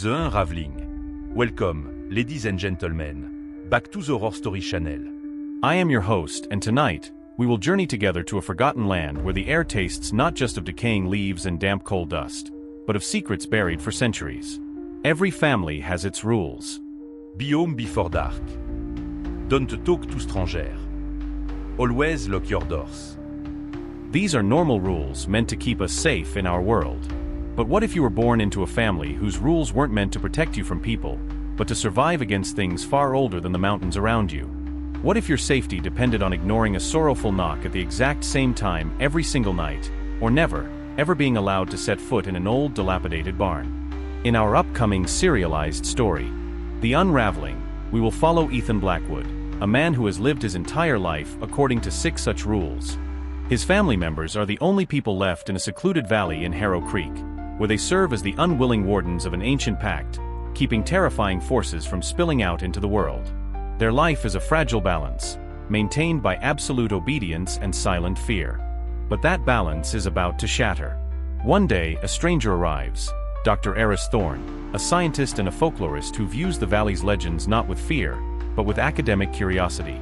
The Unraveling. Welcome, ladies and gentlemen, back to the Horror Story channel. I am your host, and tonight, we will journey together to a forgotten land where the air tastes not just of decaying leaves and damp coal dust, but of secrets buried for centuries. Every family has its rules. Be home before dark. Don't talk to strangers. Always lock your doors. These are normal rules meant to keep us safe in our world. But what if you were born into a family whose rules weren't meant to protect you from people, but to survive against things far older than the mountains around you? What if your safety depended on ignoring a sorrowful knock at the exact same time every single night, or never, ever being allowed to set foot in an old, dilapidated barn? In our upcoming serialized story, The Unraveling, we will follow Ethan Blackwood, a man who has lived his entire life according to 6 such rules. His family members are the only people left in a secluded valley in Harrow Creek, where they serve as the unwilling wardens of an ancient pact, keeping terrifying forces from spilling out into the world. Their life is a fragile balance, maintained by absolute obedience and silent fear. But that balance is about to shatter. One day, a stranger arrives, Dr. Eris Thorne, a scientist and a folklorist who views the valley's legends not with fear, but with academic curiosity.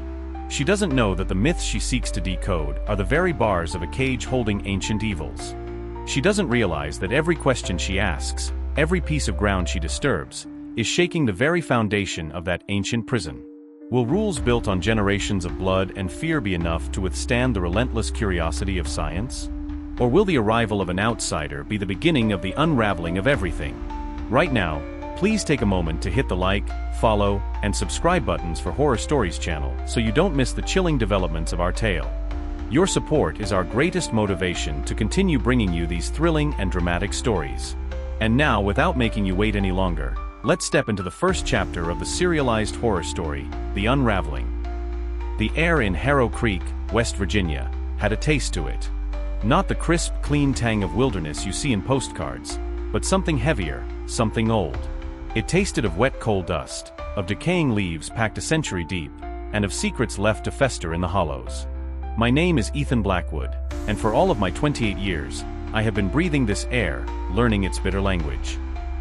She doesn't know that the myths she seeks to decode are the very bars of a cage holding ancient evils. She doesn't realize that every question she asks, every piece of ground she disturbs, is shaking the very foundation of that ancient prison. Will rules built on generations of blood and fear be enough to withstand the relentless curiosity of science? Or will the arrival of an outsider be the beginning of the unraveling of everything? Right now, please take a moment to hit the like, follow, and subscribe buttons for Horror Stories channel so you don't miss the chilling developments of our tale. Your support is our greatest motivation to continue bringing you these thrilling and dramatic stories. And now, without making you wait any longer, let's step into the first chapter of the serialized horror story, The Unraveling. The air in Harrow Creek, West Virginia, had a taste to it. Not the crisp, clean tang of wilderness you see in postcards, but something heavier, something old. It tasted of wet coal dust, of decaying leaves packed a century deep, and of secrets left to fester in the hollows. My name is Ethan Blackwood, and for all of my 28 years, I have been breathing this air, learning its bitter language.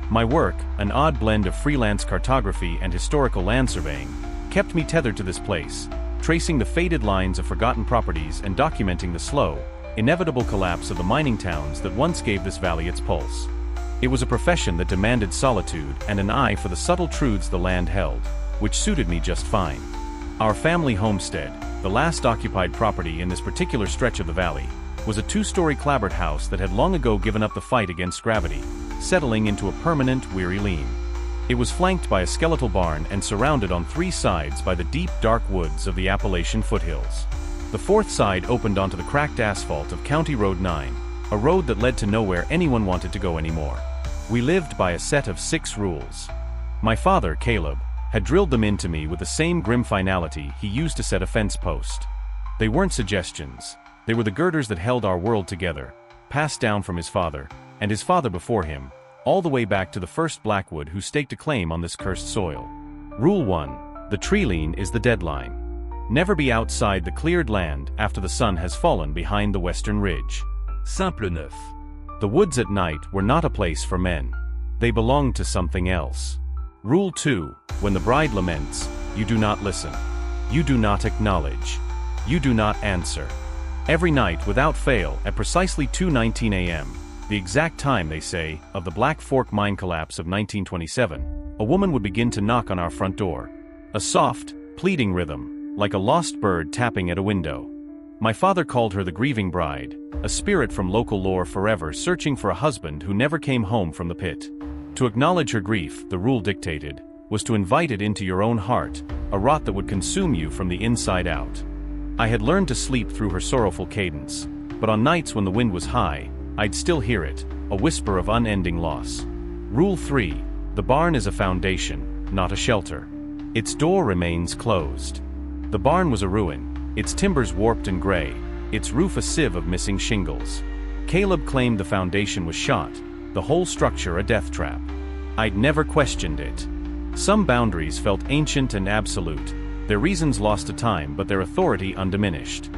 My work, an odd blend of freelance cartography and historical land surveying, kept me tethered to this place, tracing the faded lines of forgotten properties and documenting the slow, inevitable collapse of the mining towns that once gave this valley its pulse. It was a profession that demanded solitude and an eye for the subtle truths the land held, which suited me just fine. Our family homestead, the last occupied property in this particular stretch of the valley, was a 2-story clapboard house that had long ago given up the fight against gravity, settling into a permanent, weary lean. It was flanked by a skeletal barn and surrounded on 3 sides by the deep, dark woods of the Appalachian foothills. The 4th side opened onto the cracked asphalt of County Road 9, a road that led to nowhere anyone wanted to go anymore. We lived by a set of 6 rules. My father, Caleb, had drilled them into me with the same grim finality he used to set a fence post. They weren't suggestions. They were the girders that held our world together, passed down from his father, and his father before him, all the way back to the first Blackwood who staked a claim on this cursed soil. Rule 1. The tree lean is the deadline. Never be outside the cleared land after the sun has fallen behind the western ridge. Simple neuf. The woods at night were not a place for men. They belonged to something else. Rule 2. When the bride laments, you do not listen. You do not acknowledge. You do not answer. Every night, without fail, at precisely 2:19 a.m., the exact time, they say, of the Black Fork mine collapse of 1927, a woman would begin to knock on our front door. A soft, pleading rhythm, like a lost bird tapping at a window. My father called her the grieving bride, a spirit from local lore forever searching for a husband who never came home from the pit. To acknowledge her grief, the rule dictated, was to invite it into your own heart, a rot that would consume you from the inside out. I had learned to sleep through her sorrowful cadence, but on nights when the wind was high, I'd still hear it, a whisper of unending loss. Rule 3. The barn is a foundation, not a shelter. Its door remains closed. The barn was a ruin, its timbers warped and gray, its roof a sieve of missing shingles. Caleb claimed the foundation was shot, the whole structure a death trap. I'd never questioned it. Some boundaries felt ancient and absolute, their reasons lost to time but their authority undiminished.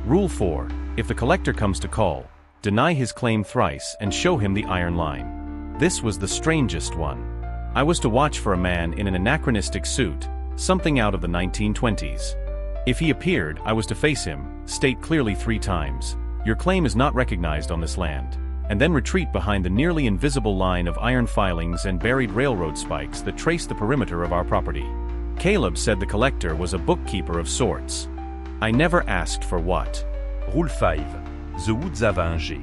Rule 4. If the collector comes to call, deny his claim thrice and show him the iron line. This was the strangest one. I was to watch for a man in an anachronistic suit, something out of the 1920s. If he appeared, I was to face him, state clearly 3 times, "Your claim is not recognized on this land," and then retreat behind the nearly invisible line of iron filings and buried railroad spikes that trace the perimeter of our property. Caleb said the collector was a bookkeeper of sorts. I never asked for what. Rule 5. The woods have un G.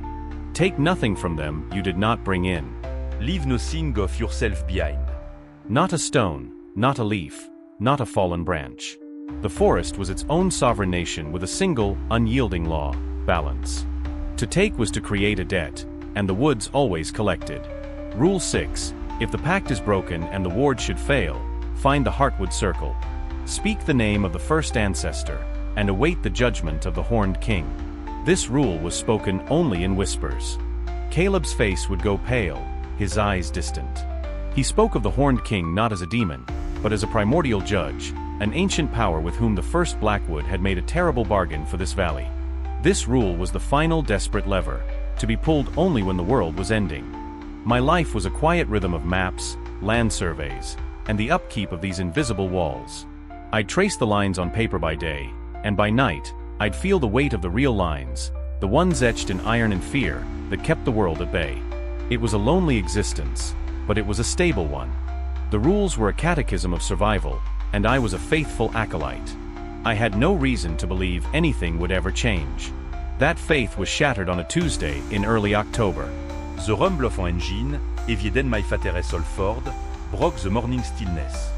Take nothing from them you did not bring in. Leave nothing of yourself behind. Not a stone, not a leaf, not a fallen branch. The forest was its own sovereign nation with a single, unyielding law: balance. To take was to create a debt, and the woods always collected. Rule 6. If the pact is broken and the ward should fail, find the Heartwood Circle. Speak the name of the first ancestor, and await the judgment of the Horned King. This rule was spoken only in whispers. Caleb's face would go pale, his eyes distant. He spoke of the Horned King not as a demon, but as a primordial judge, an ancient power with whom the first Blackwood had made a terrible bargain for this valley. This rule was the final desperate lever, to be pulled only when the world was ending. My life was a quiet rhythm of maps, land surveys, and the upkeep of these invisible walls. I'd trace the lines on paper by day, and by night, I'd feel the weight of the real lines, the ones etched in iron and fear, that kept the world at bay. It was a lonely existence, but it was a stable one. The rules were a catechism of survival, and I was a faithful acolyte. I had no reason to believe anything would ever change. That faith was shattered on a Tuesday in early October. The rumble of an engine, evieden my fatere Solford, broke the morning stillness.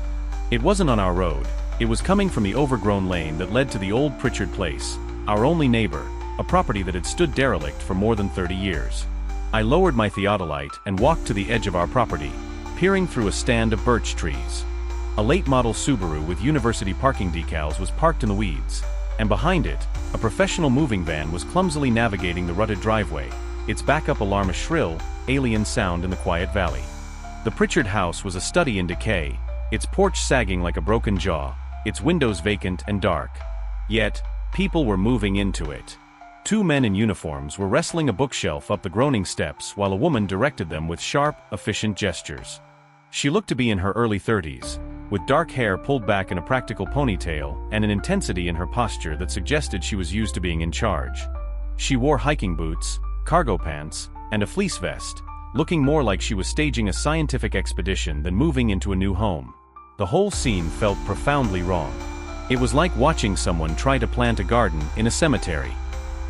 It wasn't on our road. It was coming from the overgrown lane that led to the old Pritchard place, our only neighbor, a property that had stood derelict for more than 30 years. I lowered my theodolite and walked to the edge of our property, peering through a stand of birch trees. A late-model Subaru with university parking decals was parked in the weeds, and behind it, a professional moving van was clumsily navigating the rutted driveway, its backup alarm a shrill, alien sound in the quiet valley. The Pritchard house was a study in decay, its porch sagging like a broken jaw, its windows vacant and dark. Yet, people were moving into it. 2 men in uniforms were wrestling a bookshelf up the groaning steps while a woman directed them with sharp, efficient gestures. She looked to be in her early 30s, with dark hair pulled back in a practical ponytail and an intensity in her posture that suggested she was used to being in charge. She wore hiking boots, cargo pants, and a fleece vest, looking more like she was staging a scientific expedition than moving into a new home. The whole scene felt profoundly wrong. It was like watching someone try to plant a garden in a cemetery.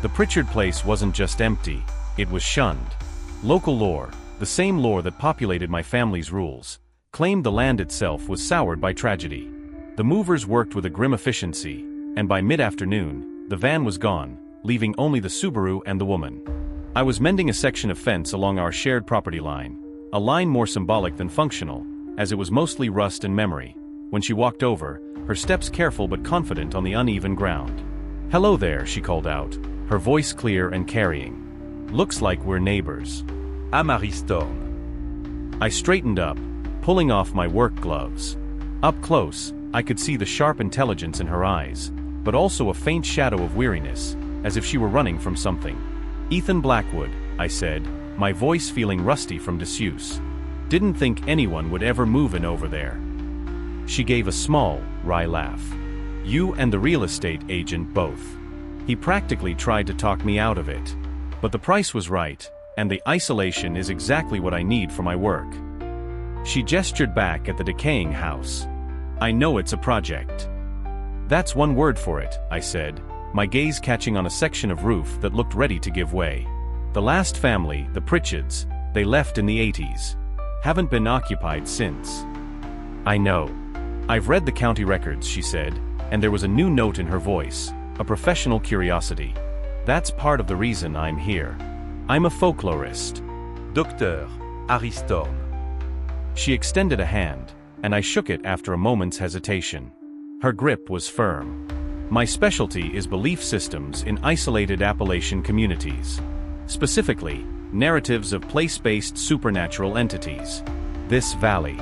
The Pritchard place wasn't just empty, it was shunned. Local lore, the same lore that populated my family's rules, claimed the land itself was soured by tragedy. The movers worked with a grim efficiency, and by mid-afternoon, the van was gone, leaving only the Subaru and the woman. I was mending a section of fence along our shared property line, a line more symbolic than functional, as it was mostly rust and memory, when she walked over, her steps careful but confident on the uneven ground. "Hello there," she called out, her voice clear and carrying. "Looks like we're neighbors." I'm Storm. I straightened up, pulling off my work gloves. Up close, I could see the sharp intelligence in her eyes, but also a faint shadow of weariness, as if she were running from something. "Ethan Blackwood," I said, my voice feeling rusty from disuse. "Didn't think anyone would ever move in over there." She gave a small, wry laugh. "You and the real estate agent both." He practically tried to talk me out of it. But the price was right, and the isolation is exactly what I need for my work. She gestured back at the decaying house. "I know it's a project." "That's one word for it," I said, my gaze catching on a section of roof that looked ready to give way. "The last family, the Pritchards, they left in the 80s. Haven't been occupied since." "I know. I've read the county records," she said, and there was a new note in her voice, a professional curiosity. "That's part of the reason I'm here. I'm a folklorist." Dr. Storm. She extended a hand, and I shook it after a moment's hesitation. Her grip was firm. "My specialty is belief systems in isolated Appalachian communities. Specifically, narratives of place-based supernatural entities. This valley,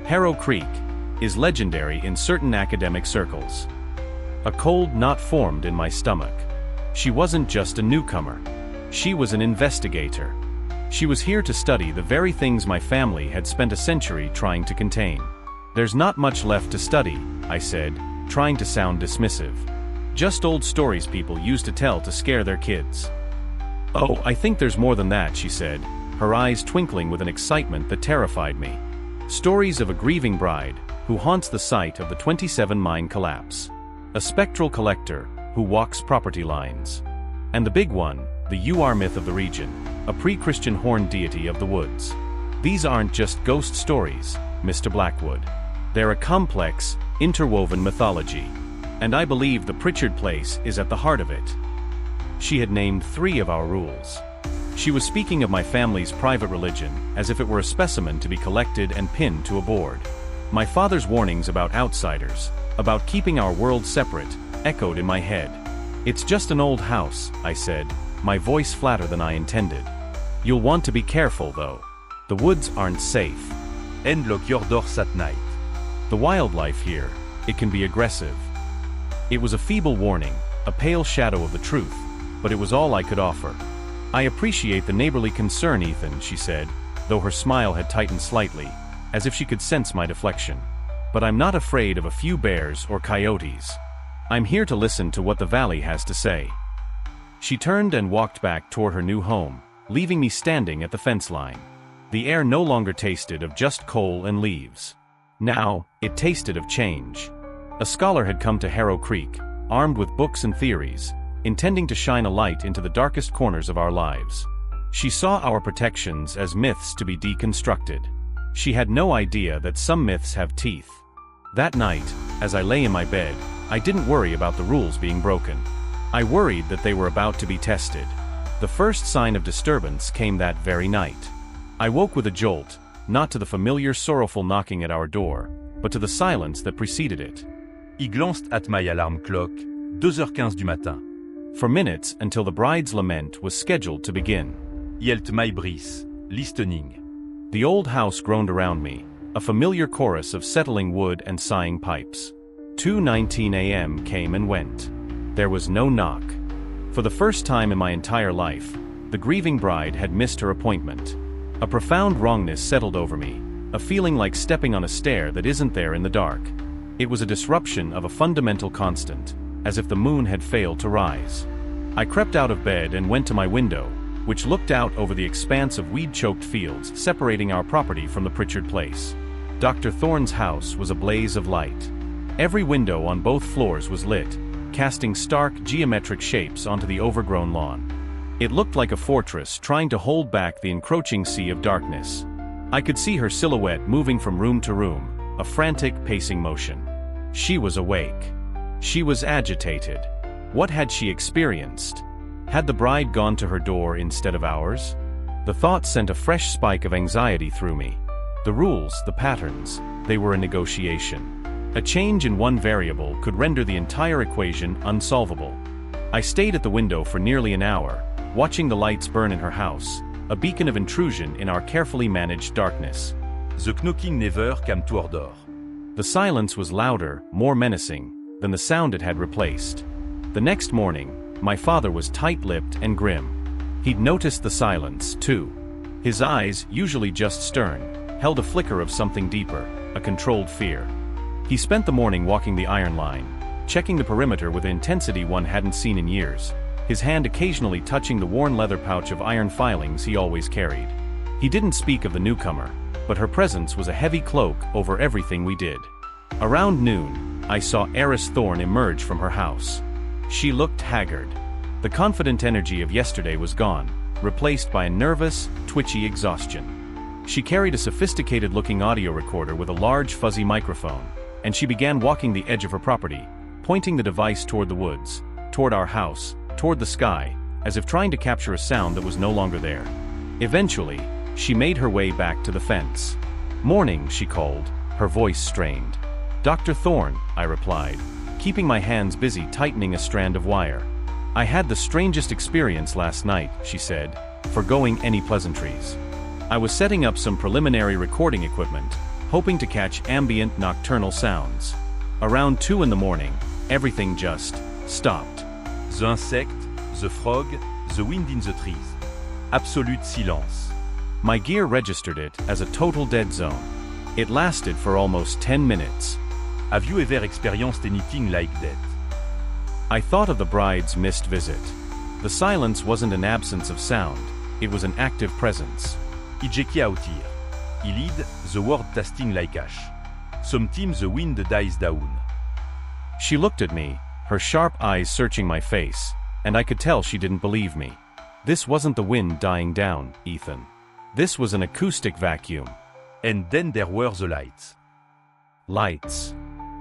Harrow Creek, is legendary in certain academic circles." A cold knot formed in my stomach. She wasn't just a newcomer. She was an investigator. She was here to study the very things my family had spent a century trying to contain. There's not much left to study, I said, trying to sound dismissive. Just old stories people used to tell to scare their kids. Oh, I think there's more than that, she said, her eyes twinkling with an excitement that terrified me. Stories of a grieving bride who haunts the site of the 27 mine collapse. A spectral collector who walks property lines. And the big one, the UR myth of the region, a pre-Christian horned deity of the woods. These aren't just ghost stories, Mr. Blackwood. They're a complex, interwoven mythology. And I believe the Pritchard place is at the heart of it. She had named 3 of our rules. She was speaking of my family's private religion, as if it were a specimen to be collected and pinned to a board. My father's warnings about outsiders, about keeping our world separate, echoed in my head. It's just an old house, I said, my voice flatter than I intended. You'll want to be careful, though. The woods aren't safe. And lock your doors at night. The wildlife here, it can be aggressive. It was a feeble warning, a pale shadow of the truth, but it was all I could offer. I appreciate the neighborly concern, Ethan, she said, though her smile had tightened slightly, as if she could sense my deflection. But I'm not afraid of a few bears or coyotes. I'm here to listen to what the valley has to say. She turned and walked back toward her new home, leaving me standing at the fence line. The air no longer tasted of just coal and leaves. Now, it tasted of change. A scholar had come to Harrow Creek, armed with books and theories, intending to shine a light into the darkest corners of our lives. She saw our protections as myths to be deconstructed. She had no idea that some myths have teeth. That night, as I lay in my bed, I didn't worry about the rules being broken. I worried that they were about to be tested. The first sign of disturbance came that very night. I woke with a jolt, not to the familiar sorrowful knocking at our door, but to the silence that preceded it. I glanced at my alarm clock, 2h15 du matin. For minutes until the bride's lament was scheduled to begin. Yelt my bris, listening. The old house groaned around me, a familiar chorus of settling wood and sighing pipes. 2:19 a.m. came and went. There was no knock. For the first time in my entire life, the grieving bride had missed her appointment. A profound wrongness settled over me, a feeling like stepping on a stair that isn't there in the dark. It was a disruption of a fundamental constant, as if the moon had failed to rise. I crept out of bed and went to my window, which looked out over the expanse of weed-choked fields separating our property from the Pritchard place. Dr. Thorne's house was a blaze of light. Every window on both floors was lit, casting stark geometric shapes onto the overgrown lawn. It looked like a fortress trying to hold back the encroaching sea of darkness. I could see her silhouette moving from room to room, a frantic pacing motion. She was awake. She was agitated. What had she experienced? Had the bride gone to her door instead of ours? The thought sent a fresh spike of anxiety through me. The rules, the patterns, they were a negotiation. A change in one variable could render the entire equation unsolvable. I stayed at the window for nearly an hour, watching the lights burn in her house, a beacon of intrusion in our carefully managed darkness. The knocking never came to our door. The silence was louder, more menacing, than the sound it had replaced. The next morning, my father was tight-lipped and grim. He'd noticed the silence, too. His eyes, usually just stern, held a flicker of something deeper, a controlled fear. He spent the morning walking the iron line, checking the perimeter with an intensity one hadn't seen in years, his hand occasionally touching the worn leather pouch of iron filings he always carried. He didn't speak of the newcomer, but her presence was a heavy cloak over everything we did. Around noon, I saw Heiress Thorne emerge from her house. She looked haggard. The confident energy of yesterday was gone, replaced by a nervous, twitchy exhaustion. She carried a sophisticated-looking audio recorder with a large fuzzy microphone, and she began walking the edge of her property, pointing the device toward the woods, toward our house, toward the sky, as if trying to capture a sound that was no longer there. Eventually, she made her way back to the fence. "Morning," she called, her voice strained. "Dr. Thorne," I replied, keeping my hands busy tightening a strand of wire. "I had the strangest experience last night," she said, forgoing any pleasantries. "I was setting up some preliminary recording equipment, hoping to catch ambient nocturnal sounds. Around 2 in the morning, everything just stopped. The insect, the frog, the wind in the trees. Absolute silence. My gear registered it as a total dead zone. It lasted for almost 10 minutes. Have you ever experienced anything like that? I thought of the bride's missed visit. The silence wasn't an absence of sound, it was an active presence. Ijeki autir. Ilid, the word tasting like ash. Sometimes the wind dies down. She looked at me, her sharp eyes searching my face, and I could tell she didn't believe me. This wasn't the wind dying down, Ethan. This was an acoustic vacuum. And then there were the lights. Lights?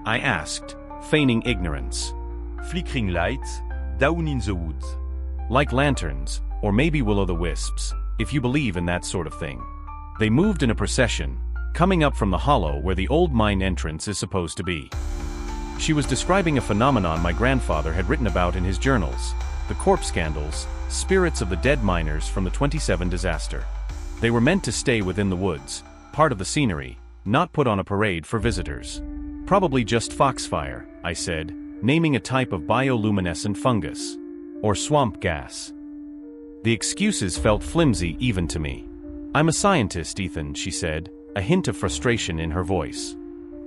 I asked, feigning ignorance. Flickering lights, down in the woods. Like lanterns, or maybe will-o'-the-wisps, if you believe in that sort of thing. They moved in a procession, coming up from the hollow where the old mine entrance is supposed to be. She was describing a phenomenon my grandfather had written about in his journals, the corpse candles, spirits of the dead miners from the 27 disaster. They were meant to stay within the woods, part of the scenery, not put on a parade for visitors. Probably just foxfire, I said, naming a type of bioluminescent fungus. Or swamp gas. The excuses felt flimsy even to me. I'm a scientist, Ethan, she said, a hint of frustration in her voice.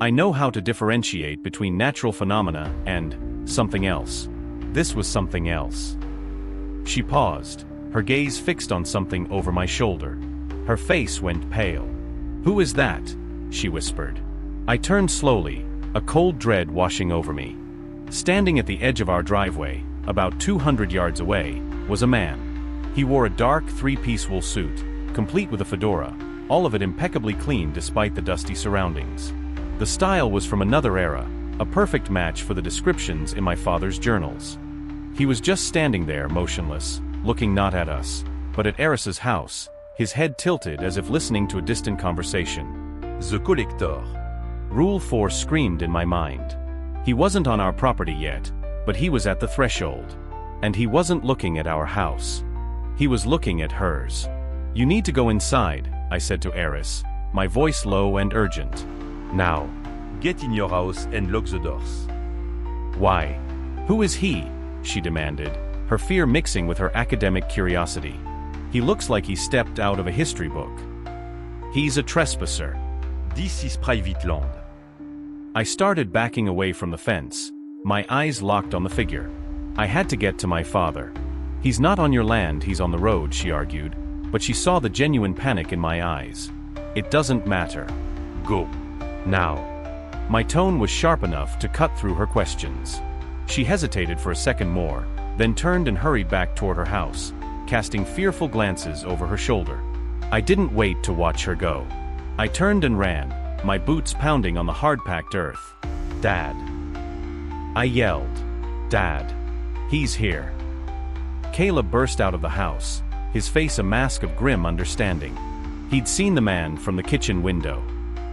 I know how to differentiate between natural phenomena and something else. This was something else. She paused, her gaze fixed on something over my shoulder. Her face went pale. "Who is that?" she whispered. I turned slowly, a cold dread washing over me. Standing at the edge of our driveway, about 200 yards away, was a man. He wore a dark three-piece wool suit, complete with a fedora, all of it impeccably clean despite the dusty surroundings. The style was from another era, a perfect match for the descriptions in my father's journals. He was just standing there, motionless, looking not at us, but at Eris's house, his head tilted as if listening to a distant conversation. The collector. Rule 4 screamed in my mind. He wasn't on our property yet, but he was at the threshold. And he wasn't looking at our house. He was looking at hers. "You need to go inside," I said to Eris, my voice low and urgent. "Now." Get in your house and lock the doors. "Why? Who is he?" she demanded, her fear mixing with her academic curiosity. "He looks like he stepped out of a history book." "He's a trespasser." This is private land. I started backing away from the fence, my eyes locked on the figure. I had to get to my father. "He's not on your land, he's on the road," she argued, but she saw the genuine panic in my eyes. "It doesn't matter. Go. Now." My tone was sharp enough to cut through her questions. She hesitated for a second more, then turned and hurried back toward her house, casting fearful glances over her shoulder. I didn't wait to watch her go. I turned and ran, my boots pounding on the hard-packed earth. "Dad." I yelled. "Dad. He's here." Caleb burst out of the house, his face a mask of grim understanding. He'd seen the man from the kitchen window.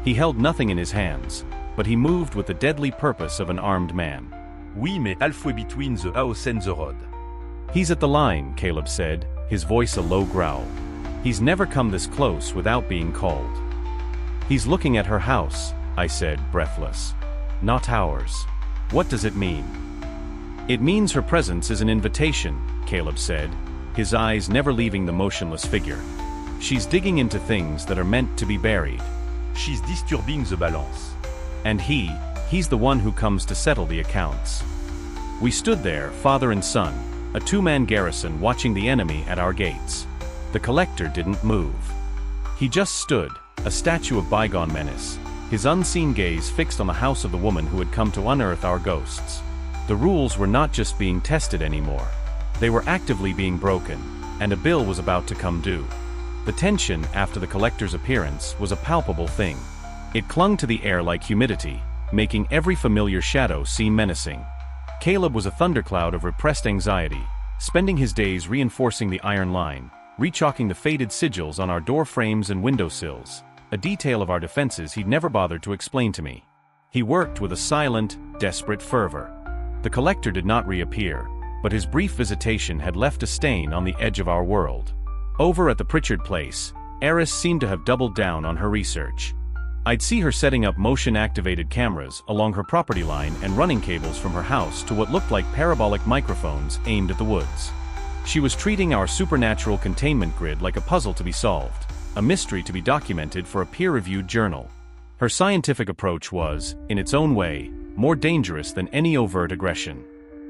He held nothing in his hands, but he moved with the deadly purpose of an armed man. "Oui, mais halfway between the house and the road." "He's at the line," Caleb said, his voice a low growl. "He's never come this close without being called." "He's looking at her house," I said, breathless. "Not ours. What does it mean?" "It means her presence is an invitation," Caleb said, his eyes never leaving the motionless figure. "She's digging into things that are meant to be buried." She's disturbing the balance. "And he's the one who comes to settle the accounts." We stood there, father and son, a two-man garrison watching the enemy at our gates. The collector didn't move. He just stood, a statue of bygone menace, his unseen gaze fixed on the house of the woman who had come to unearth our ghosts. The rules were not just being tested anymore. They were actively being broken, and a bill was about to come due. The tension after the collector's appearance was a palpable thing. It clung to the air like humidity, making every familiar shadow seem menacing. Caleb was a thundercloud of repressed anxiety, spending his days reinforcing the iron line, rechalking the faded sigils on our door frames and windowsills, a detail of our defenses he'd never bothered to explain to me. He worked with a silent, desperate fervor. The collector did not reappear, but his brief visitation had left a stain on the edge of our world. Over at the Pritchard place, Eris seemed to have doubled down on her research. I'd see her setting up motion-activated cameras along her property line and running cables from her house to what looked like parabolic microphones aimed at the woods. She was treating our supernatural containment grid like a puzzle to be solved, a mystery to be documented for a peer-reviewed journal. Her scientific approach was, in its own way, more dangerous than any overt aggression.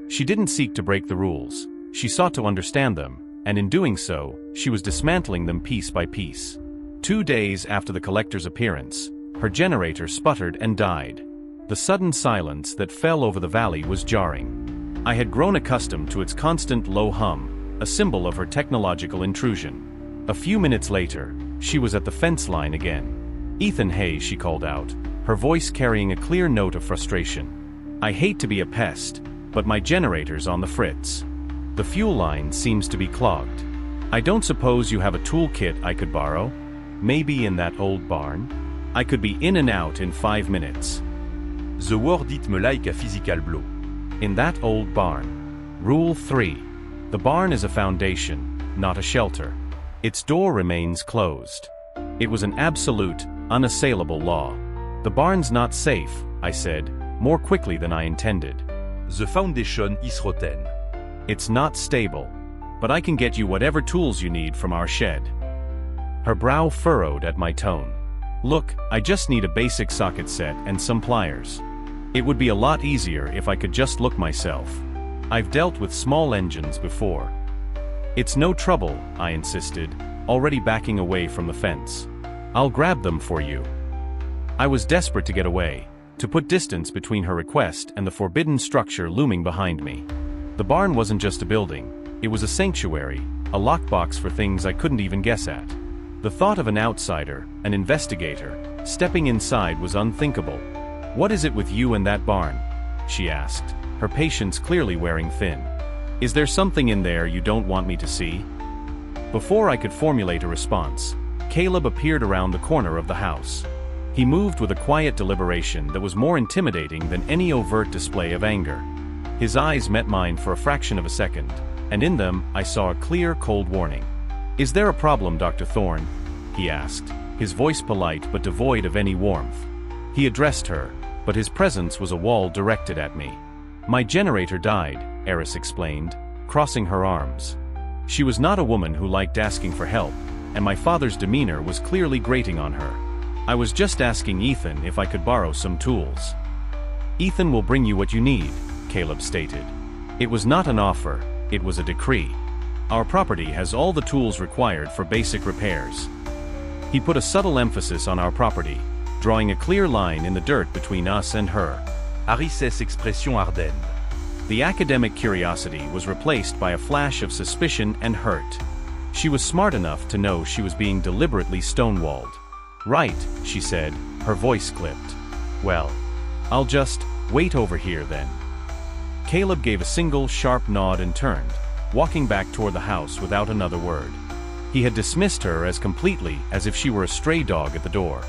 She didn't seek to break the rules, she sought to understand them, and in doing so, she was dismantling them piece by piece. 2 days after the collector's appearance, her generator sputtered and died. The sudden silence that fell over the valley was jarring. I had grown accustomed to its constant low hum, a symbol of her technological intrusion. A few minutes later, she was at the fence line again. "Ethan Hayes," she called out, her voice carrying a clear note of frustration. "I hate to be a pest, but my generator's on the fritz. The fuel line seems to be clogged. I don't suppose you have a toolkit I could borrow? Maybe in that old barn? I could be in and out in 5 minutes." The word hit me like a physical blow. In that old barn. Rule 3. The barn is a foundation, not a shelter. Its door remains closed. It was an absolute, unassailable law. "The barn's not safe," I said, more quickly than I intended. The foundation is rotten. "It's not stable. But I can get you whatever tools you need from our shed." Her brow furrowed at my tone. "Look, I just need a basic socket set and some pliers. It would be a lot easier if I could just look myself. I've dealt with small engines before." "It's no trouble," I insisted, already backing away from the fence. "I'll grab them for you." I was desperate to get away, to put distance between her request and the forbidden structure looming behind me. The barn wasn't just a building, it was a sanctuary, a lockbox for things I couldn't even guess at. The thought of an outsider, an investigator, stepping inside was unthinkable. "What is it with you and that barn?" she asked, her patience clearly wearing thin. "Is there something in there you don't want me to see?" Before I could formulate a response, Caleb appeared around the corner of the house. He moved with a quiet deliberation that was more intimidating than any overt display of anger. His eyes met mine for a fraction of a second, and in them I saw a clear, cold warning. "Is there a problem, Dr. Thorne?" he asked, his voice polite but devoid of any warmth. He addressed her, but his presence was a wall directed at me. "My generator died," Eris explained, crossing her arms. She was not a woman who liked asking for help, and my father's demeanor was clearly grating on her. "I was just asking Ethan if I could borrow some tools." "Ethan will bring you what you need," Caleb stated. It was not an offer, it was a decree. "Our property has all the tools required for basic repairs." He put a subtle emphasis on our property, drawing a clear line in the dirt between us and her. Harris's expression hardened. The academic curiosity was replaced by a flash of suspicion and hurt. She was smart enough to know she was being deliberately stonewalled. "Right," she said, her voice clipped. "Well, I'll just wait over here then." Caleb gave a single sharp nod and turned, walking back toward the house without another word. He had dismissed her as completely as if she were a stray dog at the door.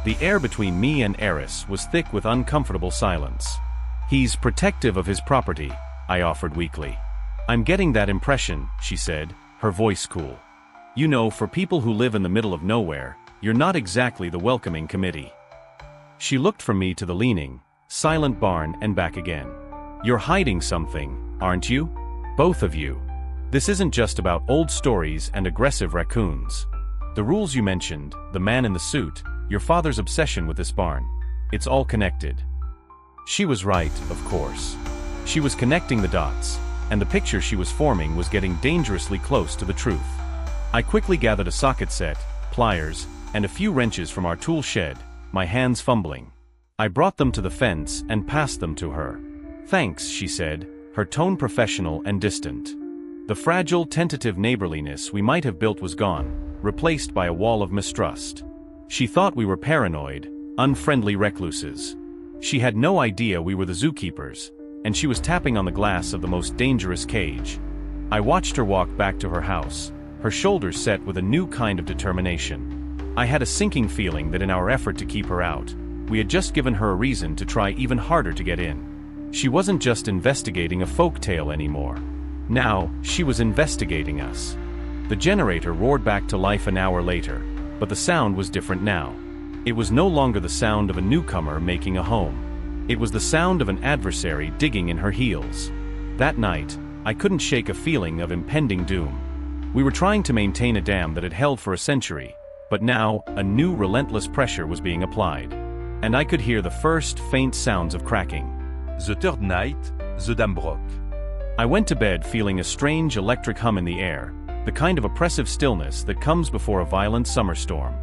The air between me and Eris was thick with uncomfortable silence. "He's protective of his property," I offered weakly. "I'm getting that impression," she said, her voice cool. "You know, for people who live in the middle of nowhere, you're not exactly the welcoming committee." She looked from me to the leaning, silent barn and back again. "You're hiding something, aren't you? Both of you. This isn't just about old stories and aggressive raccoons. The rules you mentioned, the man in the suit, your father's obsession with this barn. It's all connected." She was right, of course. She was connecting the dots, and the picture she was forming was getting dangerously close to the truth. I quickly gathered a socket set, pliers, and a few wrenches from our tool shed, my hands fumbling. I brought them to the fence and passed them to her. "Thanks," she said, her tone professional and distant. The fragile, tentative neighborliness we might have built was gone, replaced by a wall of mistrust. She thought we were paranoid, unfriendly recluses. She had no idea we were the zookeepers, and she was tapping on the glass of the most dangerous cage. I watched her walk back to her house, her shoulders set with a new kind of determination. I had a sinking feeling that in our effort to keep her out, we had just given her a reason to try even harder to get in. She wasn't just investigating a folk tale anymore. Now, she was investigating us. The generator roared back to life an hour later, but the sound was different now. It was no longer the sound of a newcomer making a home. It was the sound of an adversary digging in her heels. That night, I couldn't shake a feeling of impending doom. We were trying to maintain a dam that had held for a century, But now, a new relentless pressure was being applied. And I could hear the first faint sounds of cracking. The third night, the dam broke. I went to bed feeling a strange electric hum in the air, the kind of oppressive stillness that comes before a violent summer storm.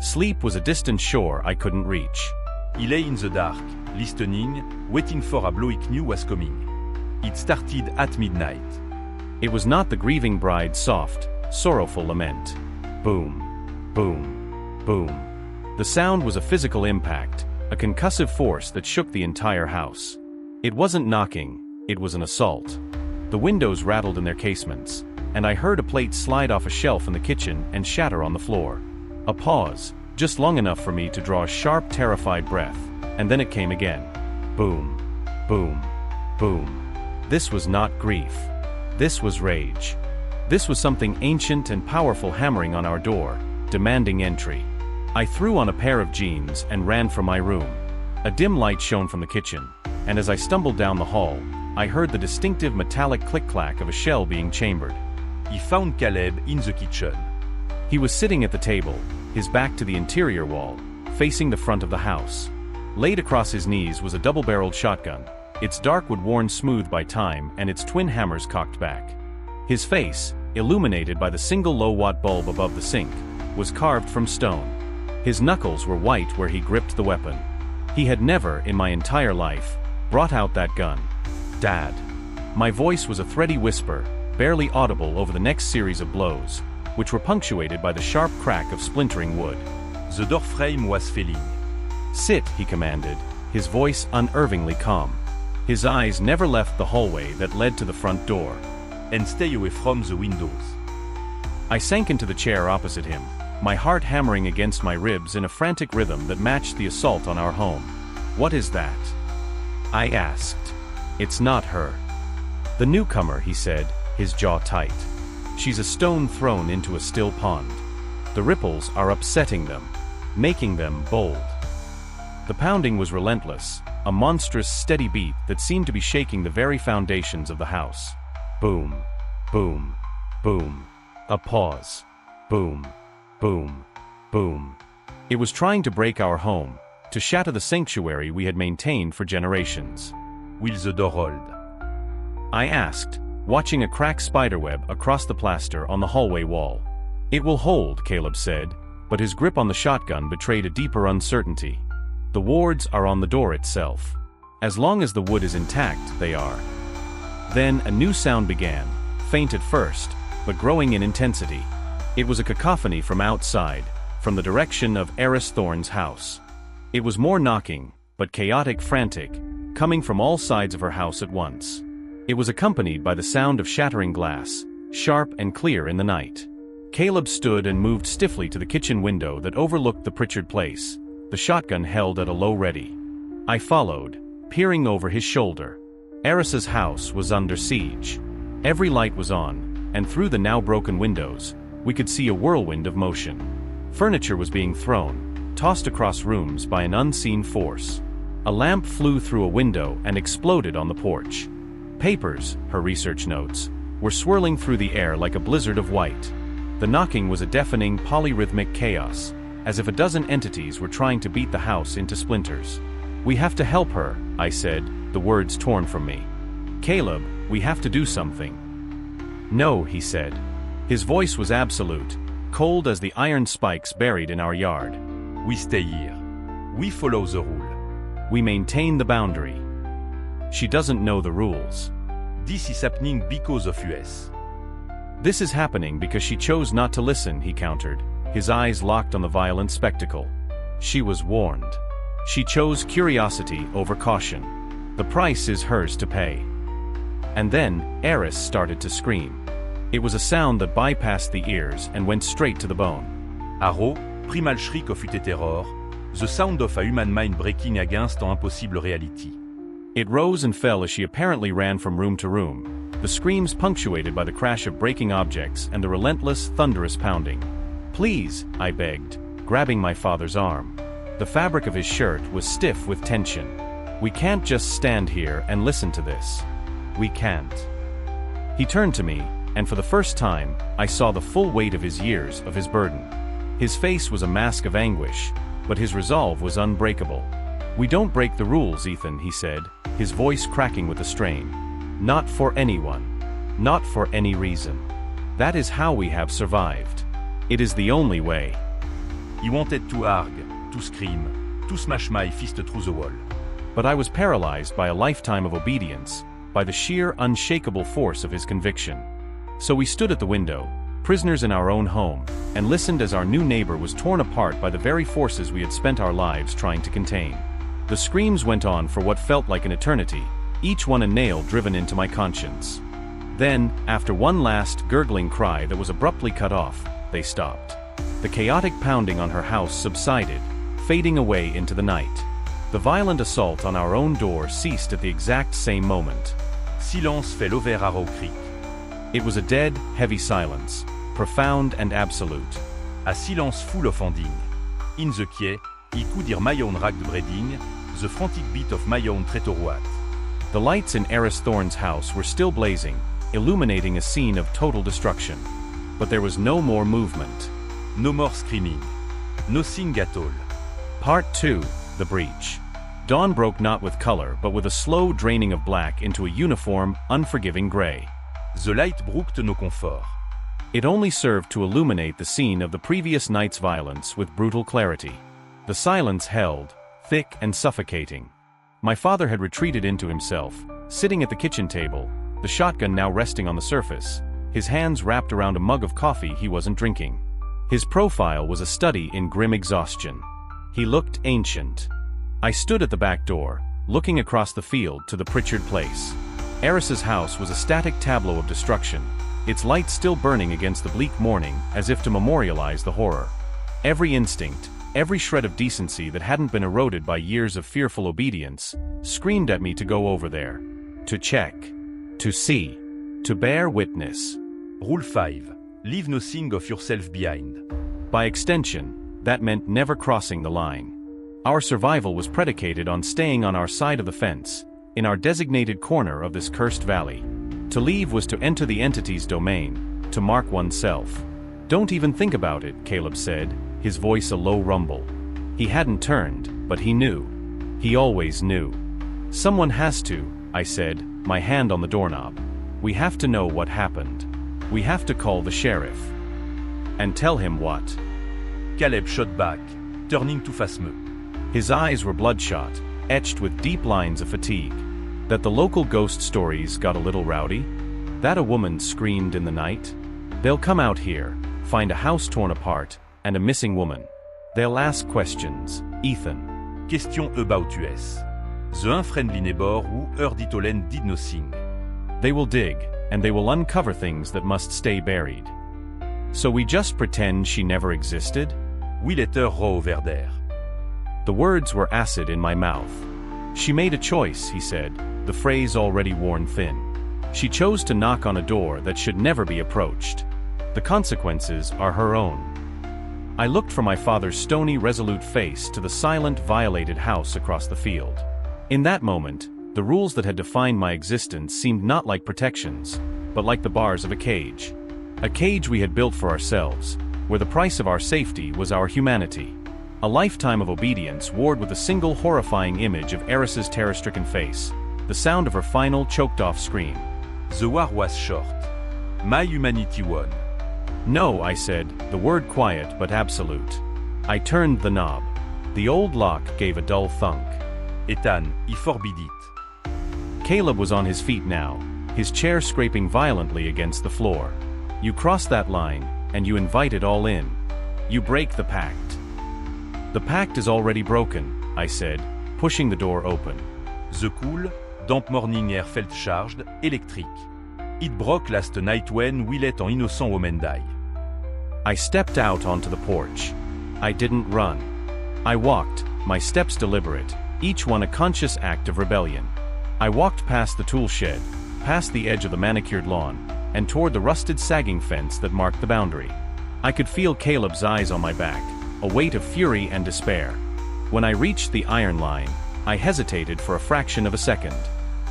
Sleep was a distant shore I couldn't reach. He lay in the dark, listening, waiting for a blow he knew was coming. It started at midnight. It was not the grieving bride's soft, sorrowful lament. Boom, boom, boom. The sound was a physical impact, a concussive force that shook the entire house. It wasn't knocking, it was an assault. The windows rattled in their casements, and I heard a plate slide off a shelf in the kitchen and shatter on the floor. A pause, just long enough for me to draw a sharp, terrified breath, and then it came again. Boom, boom, boom. This was not grief. This was rage. This was something ancient and powerful hammering on our door, demanding entry. I threw on a pair of jeans and ran from my room. A dim light shone from the kitchen, and as I stumbled down the hall, I heard the distinctive metallic click-clack of a shell being chambered. He found Caleb in the kitchen. He was sitting at the table, his back to the interior wall, facing the front of the house. Laid across his knees was a double-barreled shotgun, its dark wood worn smooth by time and its twin hammers cocked back. His face, illuminated by the single low-watt bulb above the sink, was carved from stone. His knuckles were white where he gripped the weapon. He had never, in my entire life, brought out that gun. Dad. My voice was a thready whisper, barely audible over the next series of blows, which were punctuated by the sharp crack of splintering wood. The door frame was failing. Sit, he commanded, his voice unervingly calm. His eyes never left the hallway that led to the front door. And stay away from the windows. I sank into the chair opposite him, my heart hammering against my ribs in a frantic rhythm that matched the assault on our home. What is that? I asked. It's not her. The newcomer, he said, his jaw tight. She's a stone thrown into a still pond. The ripples are upsetting them, making them bold. The pounding was relentless, a monstrous, steady beat that seemed to be shaking the very foundations of the house. Boom, boom, boom. A pause. Boom, boom, boom. It was trying to break our home, to shatter the sanctuary we had maintained for generations. Will the door hold? I asked, watching a cracked spiderweb across the plaster on the hallway wall. It will hold, Caleb said, but his grip on the shotgun betrayed a deeper uncertainty. The wards are on the door itself. As long as the wood is intact, they are. Then a new sound began, faint at first, but growing in intensity. It was a cacophony from outside, from the direction of Heiress Thorne's house. It was more knocking, but chaotic, frantic, coming from all sides of her house at once. It was accompanied by the sound of shattering glass, sharp and clear in the night. Caleb stood and moved stiffly to the kitchen window that overlooked the Pritchard place, the shotgun held at a low ready. I followed, peering over his shoulder. Heiress's house was under siege. Every light was on, and through the now broken windows, we could see a whirlwind of motion. Furniture was being thrown, tossed across rooms by an unseen force. A lamp flew through a window and exploded on the porch. Papers, her research notes, were swirling through the air like a blizzard of white. The knocking was a deafening, polyrhythmic chaos, as if a dozen entities were trying to beat the house into splinters. We have to help her, I said, the words torn from me. Caleb, we have to do something. No, he said. His voice was absolute, cold as the iron spikes buried in our yard. We stay here. We follow the rule. We maintain the boundary. She doesn't know the rules. This is happening because of us. This is happening because she chose not to listen, he countered, his eyes locked on the violent spectacle. She was warned. She chose curiosity over caution. The price is hers to pay. And then, Heiress started to scream. It was a sound that bypassed the ears and went straight to the bone. Arrow, primal shriek of ut terror, the sound of a human mind breaking against an impossible reality. It rose and fell as she apparently ran from room to room, the screams punctuated by the crash of breaking objects and the relentless, thunderous pounding. Please, I begged, grabbing my father's arm. The fabric of his shirt was stiff with tension. We can't just stand here and listen to this. We can't. He turned to me, and for the first time, I saw the full weight of his years, of his burden. His face was a mask of anguish, but his resolve was unbreakable. "We don't break the rules, Ethan," he said, his voice cracking with a strain. "Not for anyone. Not for any reason. That is how we have survived. It is the only way." He wanted to argue, to scream, to smash my fist through the wall. But I was paralyzed by a lifetime of obedience, by the sheer, unshakable force of his conviction. So we stood at the window, prisoners in our own home, and listened as our new neighbor was torn apart by the very forces we had spent our lives trying to contain. The screams went on for what felt like an eternity, each one a nail driven into my conscience. Then, after one last, gurgling cry that was abruptly cut off, they stopped. The chaotic pounding on her house subsided, fading away into the night. The violent assault on our own door ceased at the exact same moment. Silence fait l'ouvert à Cric. It was a dead, heavy silence, profound and absolute. A silence full of ending. In the quai, I coup dir my own rack de breeding, the frantic beat of my own trétoroat. The lights in Eris Thorne's house were still blazing, illuminating a scene of total destruction. But there was no more movement. No more screaming. Nothing at all. Part 2, The Breach. Dawn broke not with color but with a slow draining of black into a uniform, unforgiving gray. The light broke no comfort. It only served to illuminate the scene of the previous night's violence with brutal clarity. The silence held, thick and suffocating. My father had retreated into himself, sitting at the kitchen table, the shotgun now resting on the surface, his hands wrapped around a mug of coffee he wasn't drinking. His profile was a study in grim exhaustion. He looked ancient. I stood at the back door, looking across the field to the Pritchard place. Eris's house was a static tableau of destruction, its light still burning against the bleak morning as if to memorialize the horror. Every instinct, every shred of decency that hadn't been eroded by years of fearful obedience, screamed at me to go over there. To check. To see. To bear witness. Rule 5. Leave nothing of yourself behind. By extension, that meant never crossing the line. Our survival was predicated on staying on our side of the fence, in our designated corner of this cursed valley. To leave was to enter the entity's domain, to mark oneself. "Don't even think about it," Caleb said, his voice a low rumble. He hadn't turned, but he knew. He always knew. "Someone has to," I said, my hand on the doorknob. "We have to know what happened. We have to call the sheriff." "And tell him what?" Caleb shot back, turning to face me. His eyes were bloodshot, etched with deep lines of fatigue. "That the local ghost stories got a little rowdy? That a woman screamed in the night? They'll come out here, find a house torn apart, and a missing woman. They'll ask questions, Ethan." Question about US. The unfriendly neighbor who heard it all and did nothing. "They will dig, and they will uncover things that must stay buried. So we just pretend she never existed?" We let her row over there. The words were acid in my mouth. "She made a choice," he said, the phrase already worn thin. "She chose to knock on a door that should never be approached. The consequences are her own." I looked from my father's stony, resolute face to the silent, violated house across the field. In that moment, the rules that had defined my existence seemed not like protections, but like the bars of a cage. A cage we had built for ourselves, where the price of our safety was our humanity. A lifetime of obedience warred with a single horrifying image of Eris's terror-stricken face, the sound of her final, choked-off scream. The war was short. My humanity won. "No," I said, the word quiet but absolute. I turned the knob. The old lock gave a dull thunk. Ethan, he forbid it. Caleb was on his feet now, his chair scraping violently against the floor. "You cross that line, and you invite it all in. You break the pact." "The pact is already broken," I said, pushing the door open. The cool, damp morning air felt charged, electric. It broke last night when we let an innocent woman die. I stepped out onto the porch. I didn't run. I walked, my steps deliberate, each one a conscious act of rebellion. I walked past the tool shed, past the edge of the manicured lawn, and toward the rusted sagging fence that marked the boundary. I could feel Caleb's eyes on my back, a weight of fury and despair. When I reached the iron line, I hesitated for a fraction of a second.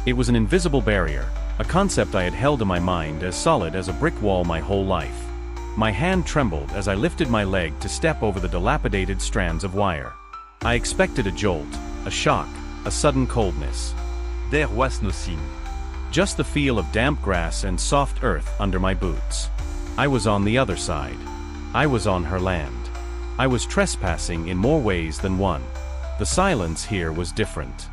It was an invisible barrier, a concept I had held in my mind as solid as a brick wall my whole life. My hand trembled as I lifted my leg to step over the dilapidated strands of wire. I expected a jolt, a shock, a sudden coldness. There was no thing. Just the feel of damp grass and soft earth under my boots. I was on the other side. I was on her land. I was trespassing in more ways than one. The silence here was different.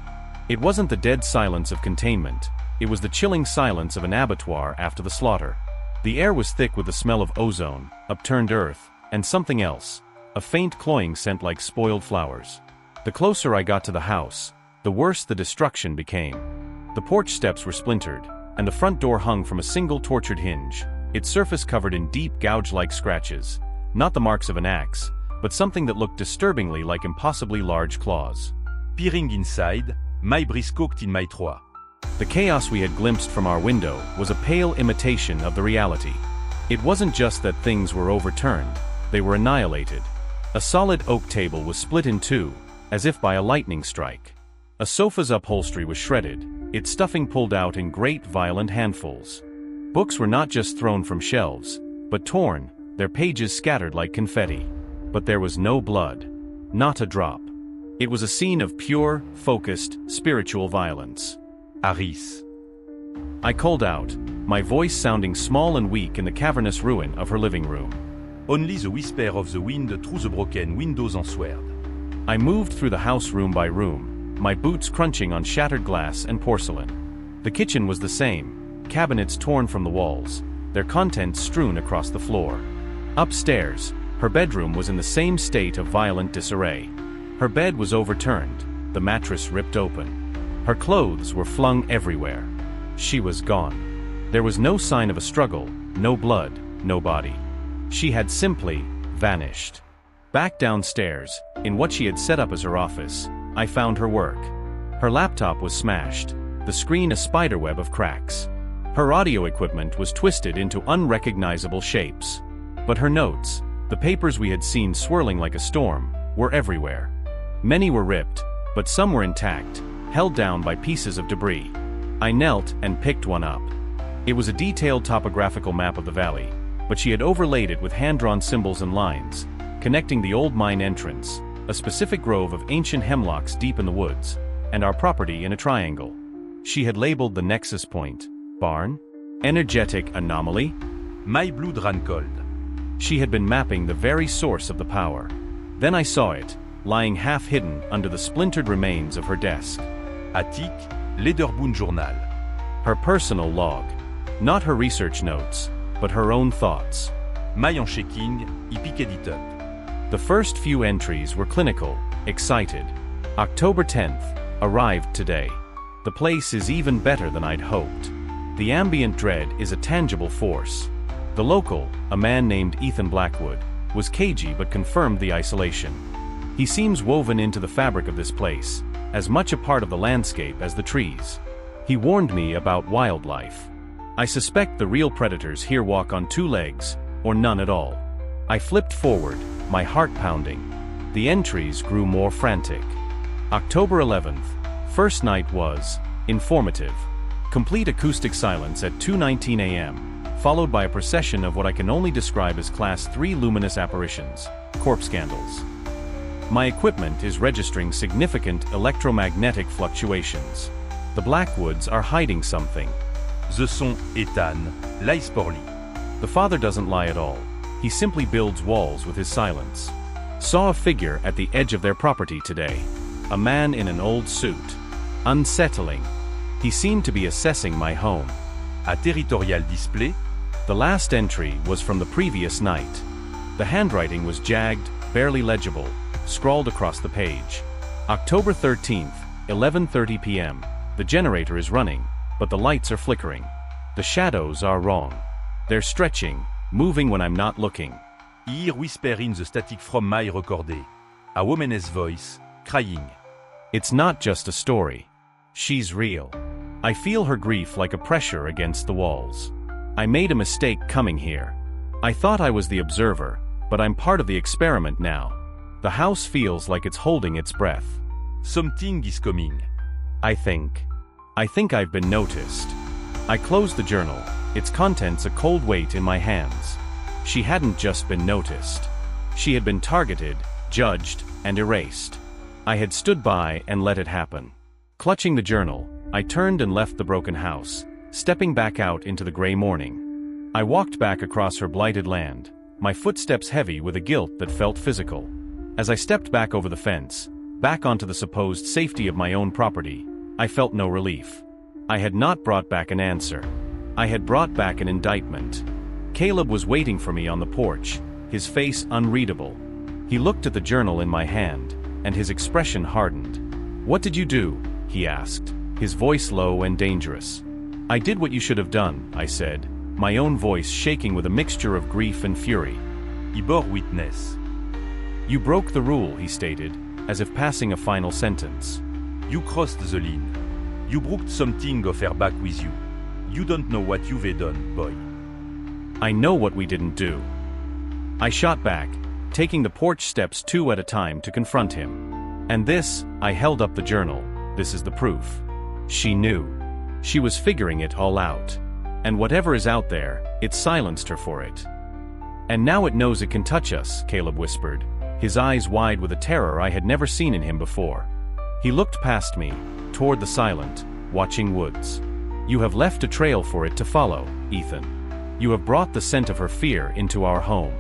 It wasn't the dead silence of containment, it was the chilling silence of an abattoir after the slaughter. The air was thick with the smell of ozone, upturned earth, and something else, a faint cloying scent like spoiled flowers. The closer I got to the house, the worse the destruction became. The porch steps were splintered, and the front door hung from a single tortured hinge, its surface covered in deep gouge-like scratches, not the marks of an axe, but something that looked disturbingly like impossibly large claws. Peering inside, my briscoqued in my trois. The chaos we had glimpsed from our window was a pale imitation of the reality. It wasn't just that things were overturned, they were annihilated. A solid oak table was split in two, as if by a lightning strike. A sofa's upholstery was shredded, its stuffing pulled out in great violent handfuls. Books were not just thrown from shelves, but torn, their pages scattered like confetti. But there was no blood. Not a drop. It was a scene of pure, focused, spiritual violence. Aris. I called out, my voice sounding small and weak in the cavernous ruin of her living room. Only the whisper of the wind through the broken windows answered. I moved through the house room by room, my boots crunching on shattered glass and porcelain. The kitchen was the same, cabinets torn from the walls, their contents strewn across the floor. Upstairs, her bedroom was in the same state of violent disarray. Her bed was overturned, the mattress ripped open. Her clothes were flung everywhere. She was gone. There was no sign of a struggle, no blood, no body. She had simply vanished. Back downstairs, in what she had set up as her office, I found her work. Her laptop was smashed, the screen a spiderweb of cracks. Her audio equipment was twisted into unrecognizable shapes. But her notes, the papers we had seen swirling like a storm, were everywhere. Many were ripped, but some were intact, held down by pieces of debris. I knelt and picked one up. It was a detailed topographical map of the valley, but she had overlaid it with hand-drawn symbols and lines, connecting the old mine entrance, a specific grove of ancient hemlocks deep in the woods, and our property in a triangle. She had labeled the nexus point, barn, energetic anomaly. My blood ran cold. She had been mapping the very source of the power. Then I saw it, lying half-hidden under the splintered remains of her desk. Attic, Lederboon Journal. Her personal log. Not her research notes, but her own thoughts. My en checking, I picked it up. The first few entries were clinical, excited. October 10th, arrived today. The place is even better than I'd hoped. The ambient dread is a tangible force. The local, a man named Ethan Blackwood, was cagey but confirmed the isolation. He seems woven into the fabric of this place, as much a part of the landscape as the trees. He warned me about wildlife. I suspect the real predators here walk on two legs, or none at all. I flipped forward, my heart pounding. The entries grew more frantic. October 11th, first night was informative. Complete acoustic silence at 2:19 a.m., followed by a procession of what I can only describe as Class 3 luminous apparitions, corpse candles. My equipment is registering significant electromagnetic fluctuations. The Blackwoods are hiding something. The son Ethan, lies poorly. The father doesn't lie at all. He simply builds walls with his silence. Saw a figure at the edge of their property today. A man in an old suit. Unsettling. He seemed to be assessing my home. A territorial display. The last entry was from the previous night. The handwriting was jagged, barely legible, scrawled across the page. October 13th, 11:30 p.m. The generator is running, but the lights are flickering. The shadows are wrong. They're stretching, moving when I'm not looking. I hear whisper in the static from my recordé. A woman's voice, crying. It's not just a story. She's real. I feel her grief like a pressure against the walls. I made a mistake coming here. I thought I was the observer, but I'm part of the experiment now. The house feels like it's holding its breath. Something is coming. I think I've been noticed. I closed the journal, its contents a cold weight in my hands. She hadn't just been noticed. She had been targeted, judged, and erased. I had stood by and let it happen. Clutching the journal, I turned and left the broken house, stepping back out into the gray morning. I walked back across her blighted land, my footsteps heavy with a guilt that felt physical. As I stepped back over the fence, back onto the supposed safety of my own property, I felt no relief. I had not brought back an answer. I had brought back an indictment. Caleb was waiting for me on the porch, his face unreadable. He looked at the journal in my hand, and his expression hardened. "What did you do?" he asked, his voice low and dangerous. "I did what you should have done," I said, my own voice shaking with a mixture of grief and fury. "I bore witness. "You broke the rule," he stated, as if passing a final sentence. You crossed the line. You broke something of her back with you. You don't know what you've done, boy." "I know what we didn't do." I shot back, taking the porch steps 2 at a time to confront him. "And this," I held up the journal, "this is the proof." She knew. She was figuring it all out. And whatever is out there, it silenced her for it. "And now it knows it can touch us," Caleb whispered, his eyes wide with a terror I had never seen in him before. He looked past me, toward the silent, watching woods. "You have left a trail for it to follow, Ethan. You have brought the scent of her fear into our home.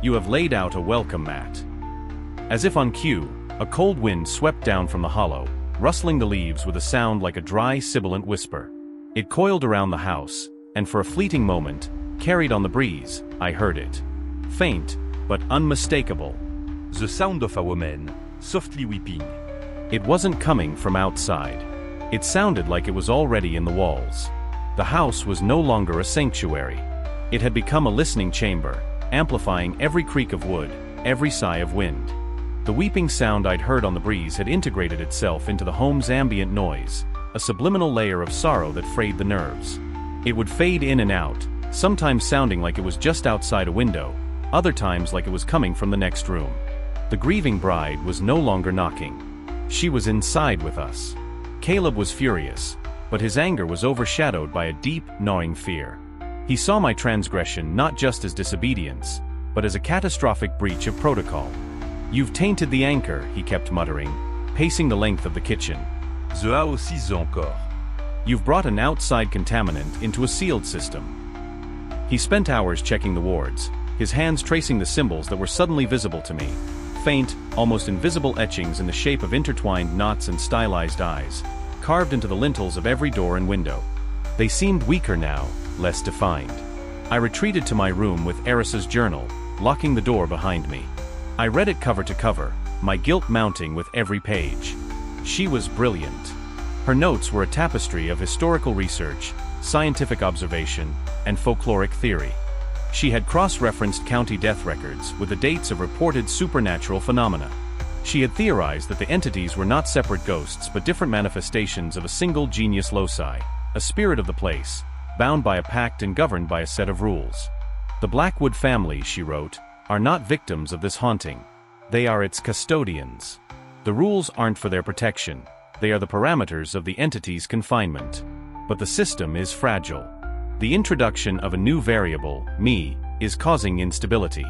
You have laid out a welcome mat." As if on cue, a cold wind swept down from the hollow, rustling the leaves with a sound like a dry, sibilant whisper. It coiled around the house, and for a fleeting moment, carried on the breeze, I heard it. Faint, but unmistakable. The sound of a woman, softly weeping. It wasn't coming from outside. It sounded like it was already in the walls. The house was no longer a sanctuary. It had become a listening chamber, amplifying every creak of wood, every sigh of wind. The weeping sound I'd heard on the breeze had integrated itself into the home's ambient noise, a subliminal layer of sorrow that frayed the nerves. It would fade in and out, sometimes sounding like it was just outside a window, other times like it was coming from the next room. The grieving bride was no longer knocking. She was inside with us. Caleb was furious, but his anger was overshadowed by a deep, gnawing fear. He saw my transgression not just as disobedience, but as a catastrophic breach of protocol. "You've tainted the anchor," he kept muttering, pacing the length of the kitchen. The house is encore. "You've brought an outside contaminant into a sealed system." He spent hours checking the wards, his hands tracing the symbols that were suddenly visible to me. Faint, almost invisible etchings in the shape of intertwined knots and stylized eyes, carved into the lintels of every door and window. They seemed weaker now, less defined. I retreated to my room with Eris's journal, locking the door behind me. I read it cover to cover, my guilt mounting with every page. She was brilliant. Her notes were a tapestry of historical research, scientific observation, and folkloric theory. She had cross-referenced county death records with the dates of reported supernatural phenomena. She had theorized that the entities were not separate ghosts but different manifestations of a single genius loci, a spirit of the place, bound by a pact and governed by a set of rules. "The Blackwood family," she wrote, "are not victims of this haunting. They are its custodians. The rules aren't for their protection. They are the parameters of the entity's confinement. But the system is fragile. The introduction of a new variable, me, is causing instability.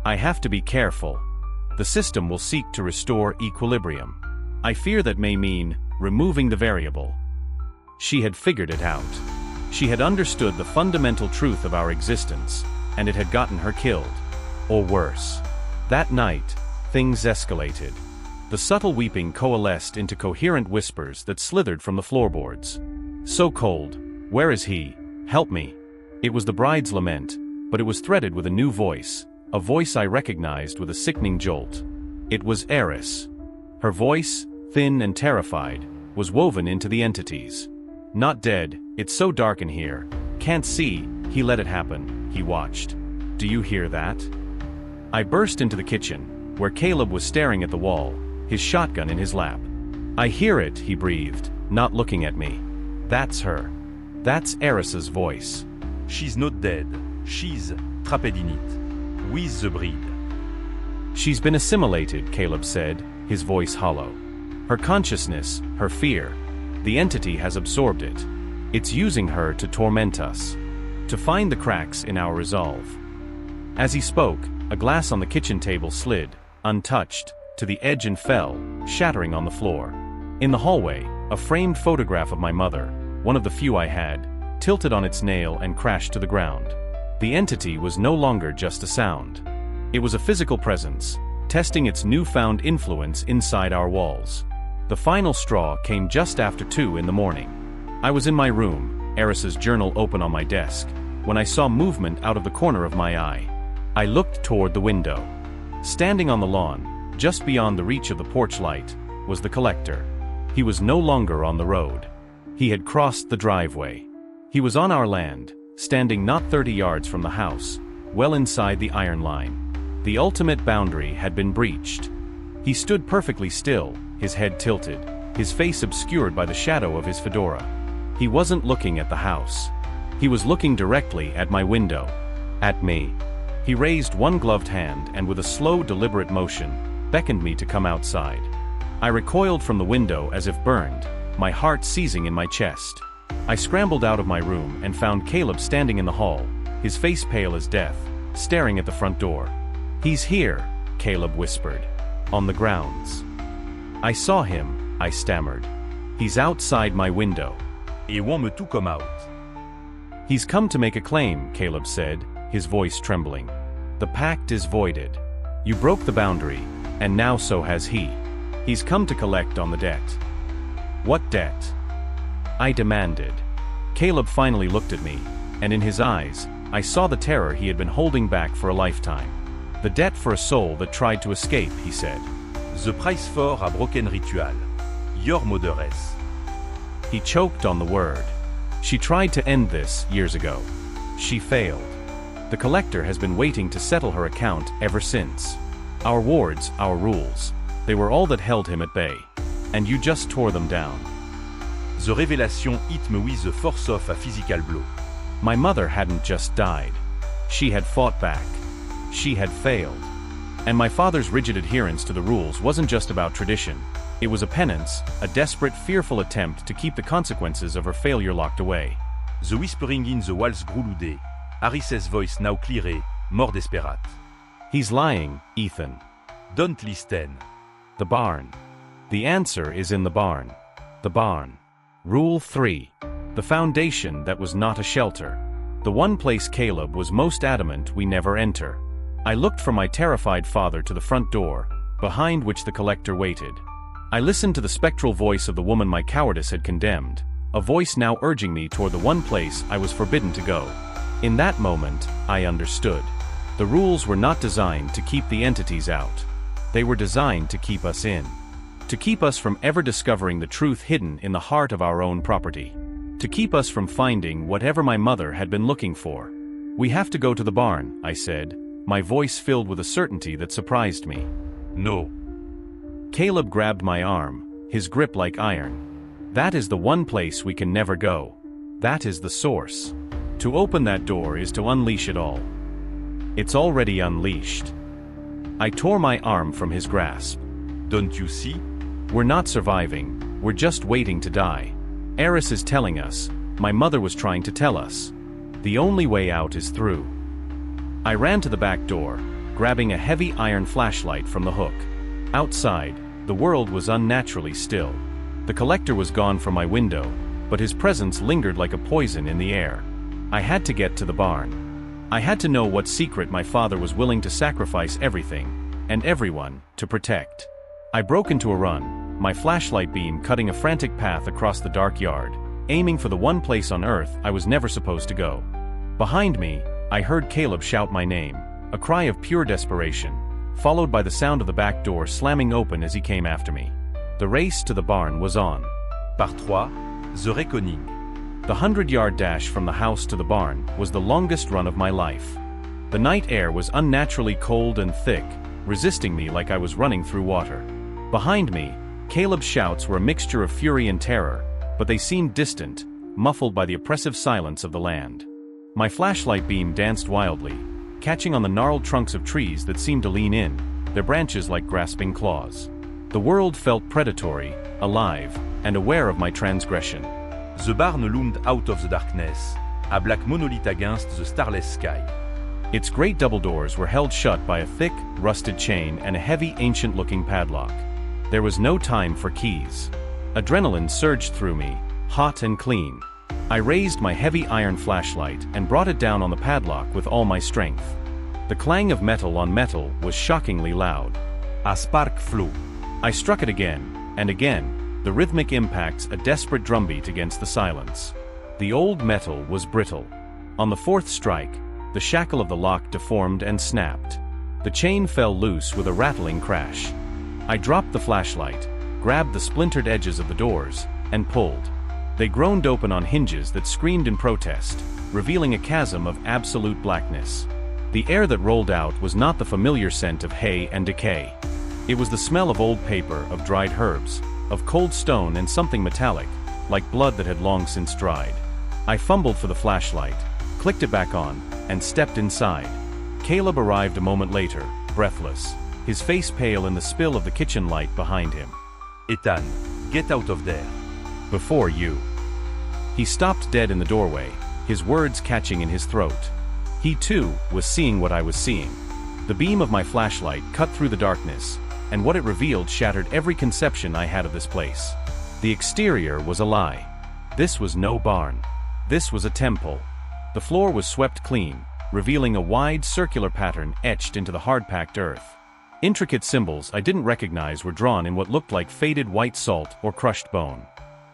I have to be careful. The system will seek to restore equilibrium. I fear that may mean removing the variable." She had figured it out. She had understood the fundamental truth of our existence, and it had gotten her killed. Or worse. That night, things escalated. The subtle weeping coalesced into coherent whispers that slithered from the floorboards. "So cold. Where is he? Help me." It was the bride's lament, but it was threaded with a new voice, a voice I recognized with a sickening jolt. It was Eris. Her voice, thin and terrified, was woven into the entities. "Not dead, it's so dark in here. Can't see." He let it happen, he watched. "Do you hear that?" I burst into the kitchen, where Caleb was staring at the wall, his shotgun in his lap. "I hear it," he breathed, not looking at me. "That's her. That's Eris's voice." She's not dead. She's trapped in it. With the bride. "She's been assimilated," Caleb said, his voice hollow. "Her consciousness, her fear. The entity has absorbed it. It's using her to torment us. To find the cracks in our resolve." As he spoke, a glass on the kitchen table slid, untouched, to the edge and fell, shattering on the floor. In the hallway, a framed photograph of my mother, one of the few I had, tilted on its nail and crashed to the ground. The entity was no longer just a sound. It was a physical presence, testing its newfound influence inside our walls. The final straw came just after 2 in the morning. I was in my room, Eris's journal open on my desk, when I saw movement out of the corner of my eye. I looked toward the window. Standing on the lawn, just beyond the reach of the porch light, was the collector. He was no longer on the road. He had crossed the driveway. He was on our land, standing not 30 yards from the house, well inside the iron line. The ultimate boundary had been breached. He stood perfectly still, his head tilted, his face obscured by the shadow of his fedora. He wasn't looking at the house. He was looking directly at my window. At me. He raised one gloved hand and with a slow, deliberate motion, beckoned me to come outside. I recoiled from the window as if burned, my heart seizing in my chest. I scrambled out of my room and found Caleb standing in the hall, his face pale as death, staring at the front door. "He's here," Caleb whispered. "On the grounds." "I saw him," I stammered. "He's outside my window." Et on me tout comme out. "He's come to make a claim," Caleb said, his voice trembling. "The pact is voided. You broke the boundary, and now so has he. He's come to collect on the debt." "What debt?" I demanded. Caleb finally looked at me, and in his eyes, I saw the terror he had been holding back for a lifetime. "The debt for a soul that tried to escape," he said. The price for a broken ritual. Your motheress. He choked on the word. "She tried to end this years ago. She failed. The collector has been waiting to settle her account ever since. Our wards, our rules, they were all that held him at bay. And you just tore them down." The révélation hit me with the force of a physical blow. My mother hadn't just died. She had fought back. She had failed. And my father's rigid adherence to the rules wasn't just about tradition. It was a penance, a desperate, fearful attempt to keep the consequences of her failure locked away. The whispering in the walls grew louder. Harris's voice now clearer, more desperate. "He's lying, Ethan. Don't listen." The barn. The answer is in the barn. The barn. Rule 3. The foundation that was not a shelter. The one place Caleb was most adamant we never enter. I looked from my terrified father to the front door, behind which the collector waited. I listened to the spectral voice of the woman my cowardice had condemned, a voice now urging me toward the one place I was forbidden to go. In that moment, I understood. The rules were not designed to keep the entities out. They were designed to keep us in. To keep us from ever discovering the truth hidden in the heart of our own property. To keep us from finding whatever my mother had been looking for. "We have to go to the barn," I said, my voice filled with a certainty that surprised me. No. Caleb grabbed my arm, his grip like iron. "That is the one place we can never go. That is the source. To open that door is to unleash it all. It's already unleashed." I tore my arm from his grasp. Don't you see? "We're not surviving, we're just waiting to die. Eris is telling us, my mother was trying to tell us. The only way out is through." I ran to the back door, grabbing a heavy iron flashlight from the hook. Outside, the world was unnaturally still. The collector was gone from my window, but his presence lingered like a poison in the air. I had to get to the barn. I had to know what secret my father was willing to sacrifice everything, and everyone, to protect. I broke into a run, my flashlight beam cutting a frantic path across the dark yard, aiming for the one place on Earth I was never supposed to go. Behind me, I heard Caleb shout my name, a cry of pure desperation, followed by the sound of the back door slamming open as he came after me. The race to the barn was on. Par 3, the reckoning. The 100-yard dash from the house to the barn was the longest run of my life. The night air was unnaturally cold and thick, resisting me like I was running through water. Behind me, Caleb's shouts were a mixture of fury and terror, but they seemed distant, muffled by the oppressive silence of the land. My flashlight beam danced wildly, catching on the gnarled trunks of trees that seemed to lean in, their branches like grasping claws. The world felt predatory, alive, and aware of my transgression. The barn loomed out of the darkness, a black monolith against the starless sky. Its great double doors were held shut by a thick, rusted chain and a heavy, ancient-looking padlock. There was no time for keys. Adrenaline surged through me, hot and clean. I raised my heavy iron flashlight and brought it down on the padlock with all my strength. The clang of metal on metal was shockingly loud. A spark flew. I struck it again, and again, the rhythmic impacts a desperate drumbeat against the silence. The old metal was brittle. On the fourth strike, the shackle of the lock deformed and snapped. The chain fell loose with a rattling crash. I dropped the flashlight, grabbed the splintered edges of the doors, and pulled. They groaned open on hinges that screamed in protest, revealing a chasm of absolute blackness. The air that rolled out was not the familiar scent of hay and decay. It was the smell of old paper, of dried herbs, of cold stone and something metallic, like blood that had long since dried. I fumbled for the flashlight, clicked it back on, and stepped inside. Caleb arrived a moment later, breathless, his face pale in the spill of the kitchen light behind him. Ethan, get out of there. Before you. He stopped dead in the doorway, his words catching in his throat. He too was seeing what I was seeing. The beam of my flashlight cut through the darkness, and what it revealed shattered every conception I had of this place. The exterior was a lie. This was no barn. This was a temple. The floor was swept clean, revealing a wide circular pattern etched into the hard-packed earth. Intricate symbols I didn't recognize were drawn in what looked like faded white salt or crushed bone.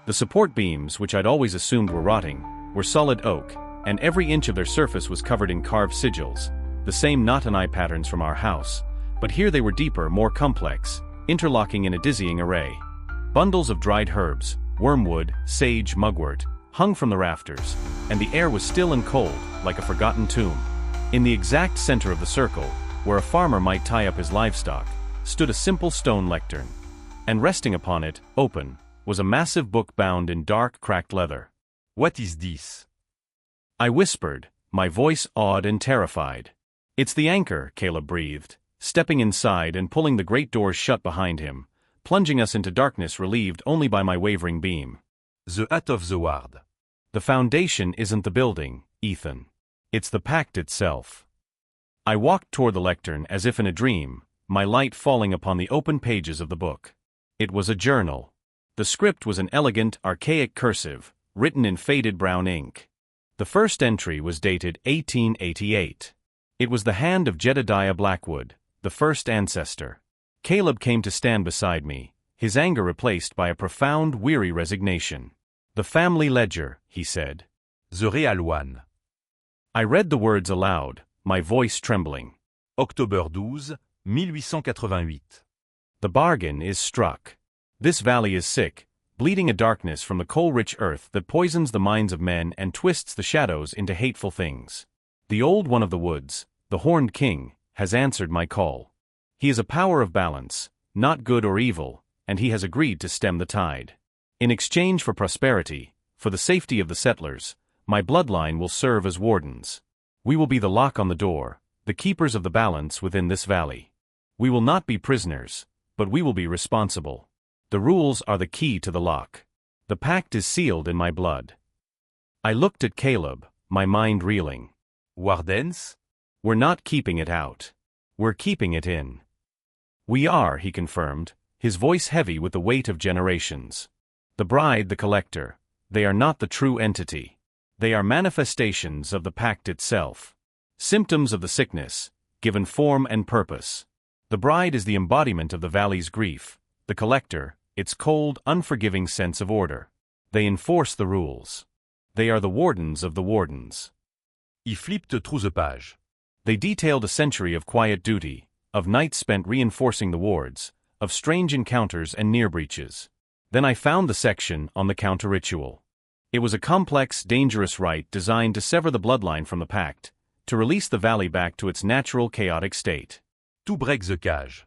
The support beams, which I'd always assumed were rotting, were solid oak, and every inch of their surface was covered in carved sigils, the same knot-and-eye patterns from our house, but here they were deeper, more complex, interlocking in a dizzying array. Bundles of dried herbs, wormwood, sage, mugwort, hung from the rafters, and the air was still and cold, like a forgotten tomb. In the exact center of the circle, where a farmer might tie up his livestock, stood a simple stone lectern. And resting upon it, open, was a massive book bound in dark, cracked leather. What is this? I whispered, my voice awed and terrified. It's the anchor, Caleb breathed, stepping inside and pulling the great doors shut behind him, plunging us into darkness relieved only by my wavering beam. The Hat of the Ward. The foundation isn't the building, Ethan. It's the pact itself. I walked toward the lectern as if in a dream, my light falling upon the open pages of the book. It was a journal. The script was an elegant, archaic cursive, written in faded brown ink. The first entry was dated 1888. It was the hand of Jedediah Blackwood, the first ancestor. Caleb came to stand beside me, his anger replaced by a profound, weary resignation. The family ledger, he said. The real one. I read the words aloud, my voice trembling. October 12, 1888. The bargain is struck. This valley is sick, bleeding a darkness from the coal-rich earth that poisons the minds of men and twists the shadows into hateful things. The old one of the woods, the horned king, has answered my call. He is a power of balance, not good or evil, and he has agreed to stem the tide. In exchange for prosperity, for the safety of the settlers, my bloodline will serve as wardens. We will be the lock on the door, the keepers of the balance within this valley. We will not be prisoners, but we will be responsible. The rules are the key to the lock. The pact is sealed in my blood. I looked at Caleb, my mind reeling. Wardens? We're not keeping it out. We're keeping it in. We are, he confirmed, his voice heavy with the weight of generations. The bride, the collector, they are not the true entity. They are manifestations of the pact itself. Symptoms of the sickness, given form and purpose. The bride is the embodiment of the valley's grief, the collector, its cold, unforgiving sense of order. They enforce the rules. They are the wardens of the wardens. He flipped through the page. They detailed a century of quiet duty, of nights spent reinforcing the wards, of strange encounters and near breaches. Then I found the section on the counter-ritual. It was a complex, dangerous rite designed to sever the bloodline from the pact, to release the valley back to its natural chaotic state. To break the cage.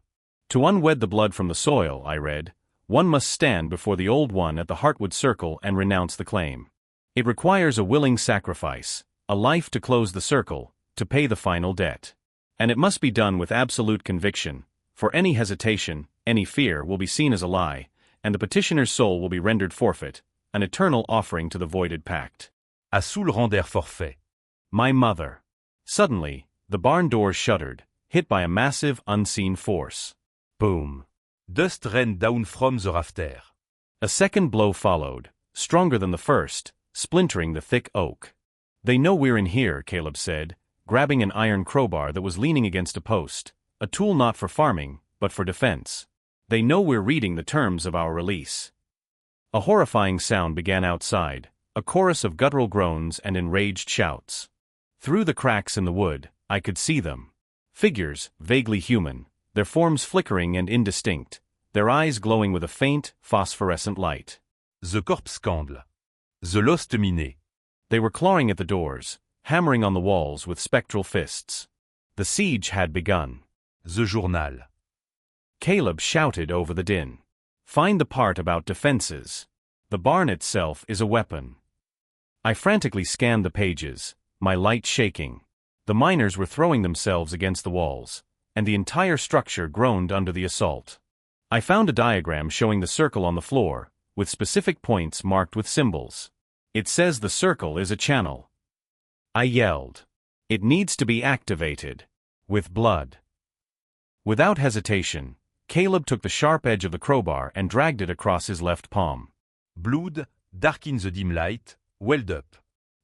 To unwed the blood from the soil, I read, one must stand before the old one at the Heartwood Circle and renounce the claim. It requires a willing sacrifice, a life to close the circle, to pay the final debt. And it must be done with absolute conviction, for any hesitation, any fear will be seen as a lie, and the petitioner's soul will be rendered forfeit, an eternal offering to the voided pact. À soul render forfait. My mother. Suddenly, The barn doors shuddered, hit by a massive, unseen force. Boom. Dust ran down from the rafter. A second blow followed, stronger than the first, splintering the thick oak. "They know we're in here," Caleb said, grabbing an iron crowbar that was leaning against a post, a tool not for farming, but for defense. "They know we're reading the terms of our release." A horrifying sound began outside, a chorus of guttural groans and enraged shouts. Through the cracks in the wood, I could see them. Figures, vaguely human, their forms flickering and indistinct, their eyes glowing with a faint, phosphorescent light. The corpse candle. The lost miné. They were clawing at the doors, hammering on the walls with spectral fists. The siege had begun. The journal. Caleb shouted over the din. "Find the part about defenses. The barn itself is a weapon." I frantically scanned the pages, my light shaking. The miners were throwing themselves against the walls, and the entire structure groaned under the assault. I found a diagram showing the circle on the floor, with specific points marked with symbols. "It says the circle is a channel." I yelled. "It needs to be activated. With blood." Without hesitation, Caleb took the sharp edge of the crowbar and dragged it across his left palm. Blood, dark in the dim light, welled up.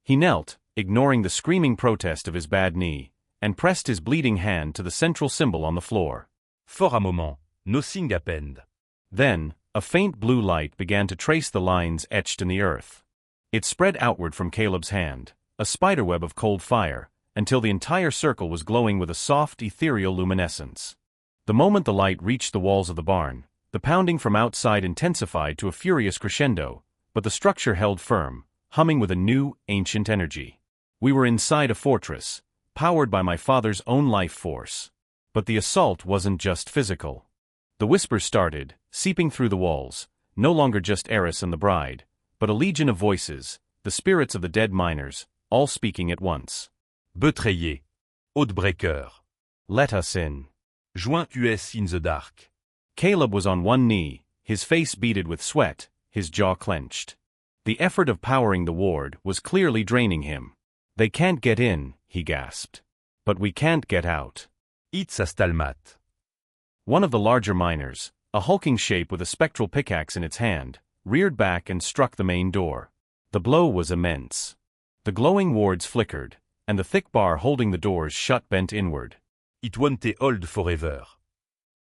He knelt, ignoring the screaming protest of his bad knee, and pressed his bleeding hand to the central symbol on the floor. For a moment, nothing happened. Then, a faint blue light began to trace the lines etched in the earth. It spread outward from Caleb's hand, a spiderweb of cold fire, until the entire circle was glowing with a soft, ethereal luminescence. The moment the light reached the walls of the barn, the pounding from outside intensified to a furious crescendo, but the structure held firm, humming with a new, ancient energy. We were inside a fortress, powered by my father's own life force. But the assault wasn't just physical. The whispers started, seeping through the walls, no longer just Eris and the bride, but a legion of voices, the spirits of the dead miners, all speaking at once. Betrayer. Outbreaker. Let us in. Joint us in the dark. Caleb was on one knee, his face beaded with sweat, his jaw clenched. The effort of powering the ward was clearly draining him. "They can't get in," he gasped. "But we can't get out." It's a stalmat. One of the larger miners, a hulking shape with a spectral pickaxe in its hand, reared back and struck the main door. The blow was immense. The glowing wards flickered, and the thick bar holding the doors shut bent inward. It won't hold forever.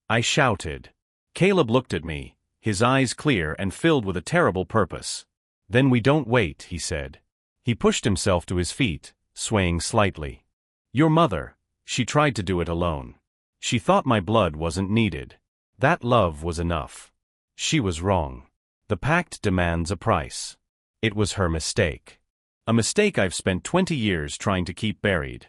I shouted. Caleb looked at me, his eyes clear and filled with a terrible purpose. "Then we don't wait," he said. He pushed himself to his feet, swaying slightly. "Your mother, she tried to do it alone. She thought my blood wasn't needed. That love was enough. She was wrong. The pact demands a price. It was her mistake. A mistake I've spent 20 years trying to keep buried."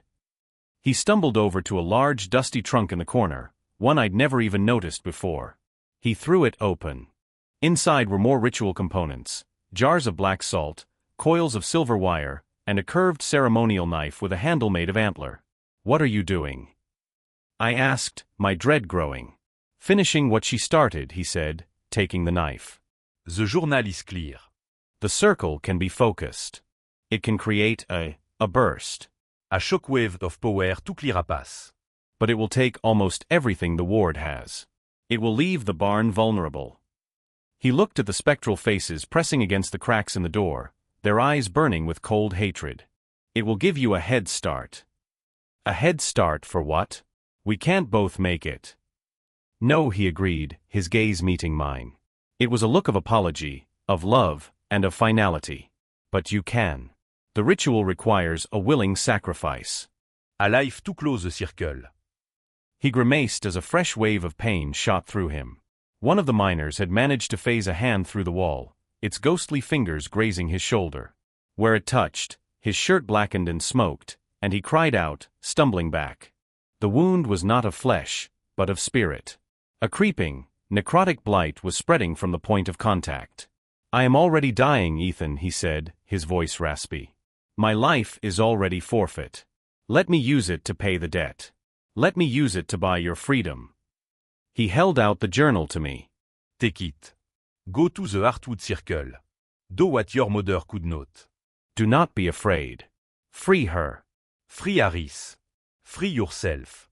He stumbled over to a large dusty trunk in the corner, one I'd never even noticed before. He threw it open. Inside were more ritual components, jars of black salt, coils of silver wire, and a curved ceremonial knife with a handle made of antler. "What are you doing?" I asked, my dread growing. "Finishing what she started," he said, taking the knife. The journal is clear. The circle can be focused. It can create a burst. A shockwave of power to clear a path. But it will take almost everything the ward has. It will leave the barn vulnerable. He looked at the spectral faces pressing against the cracks in the door, their eyes burning with cold hatred. "It will give you a head start." "A head start for what? We can't both make it." "No," he agreed, his gaze meeting mine. It was a look of apology, of love, and of finality. "But you can. The ritual requires a willing sacrifice." A life to close the circle. He grimaced as a fresh wave of pain shot through him. One of the miners had managed to phase a hand through the wall, its ghostly fingers grazing his shoulder. Where it touched, his shirt blackened and smoked, and he cried out, stumbling back. The wound was not of flesh, but of spirit. A creeping, necrotic blight was spreading from the point of contact. "I am already dying, Ethan," he said, his voice raspy. "My life is already forfeit. Let me use it to pay the debt. Let me use it to buy your freedom." He held out the journal to me. Take it. Go to the Heartwood Circle. Do what your mother could not. Do not be afraid. Free her. Free Aris. Free yourself.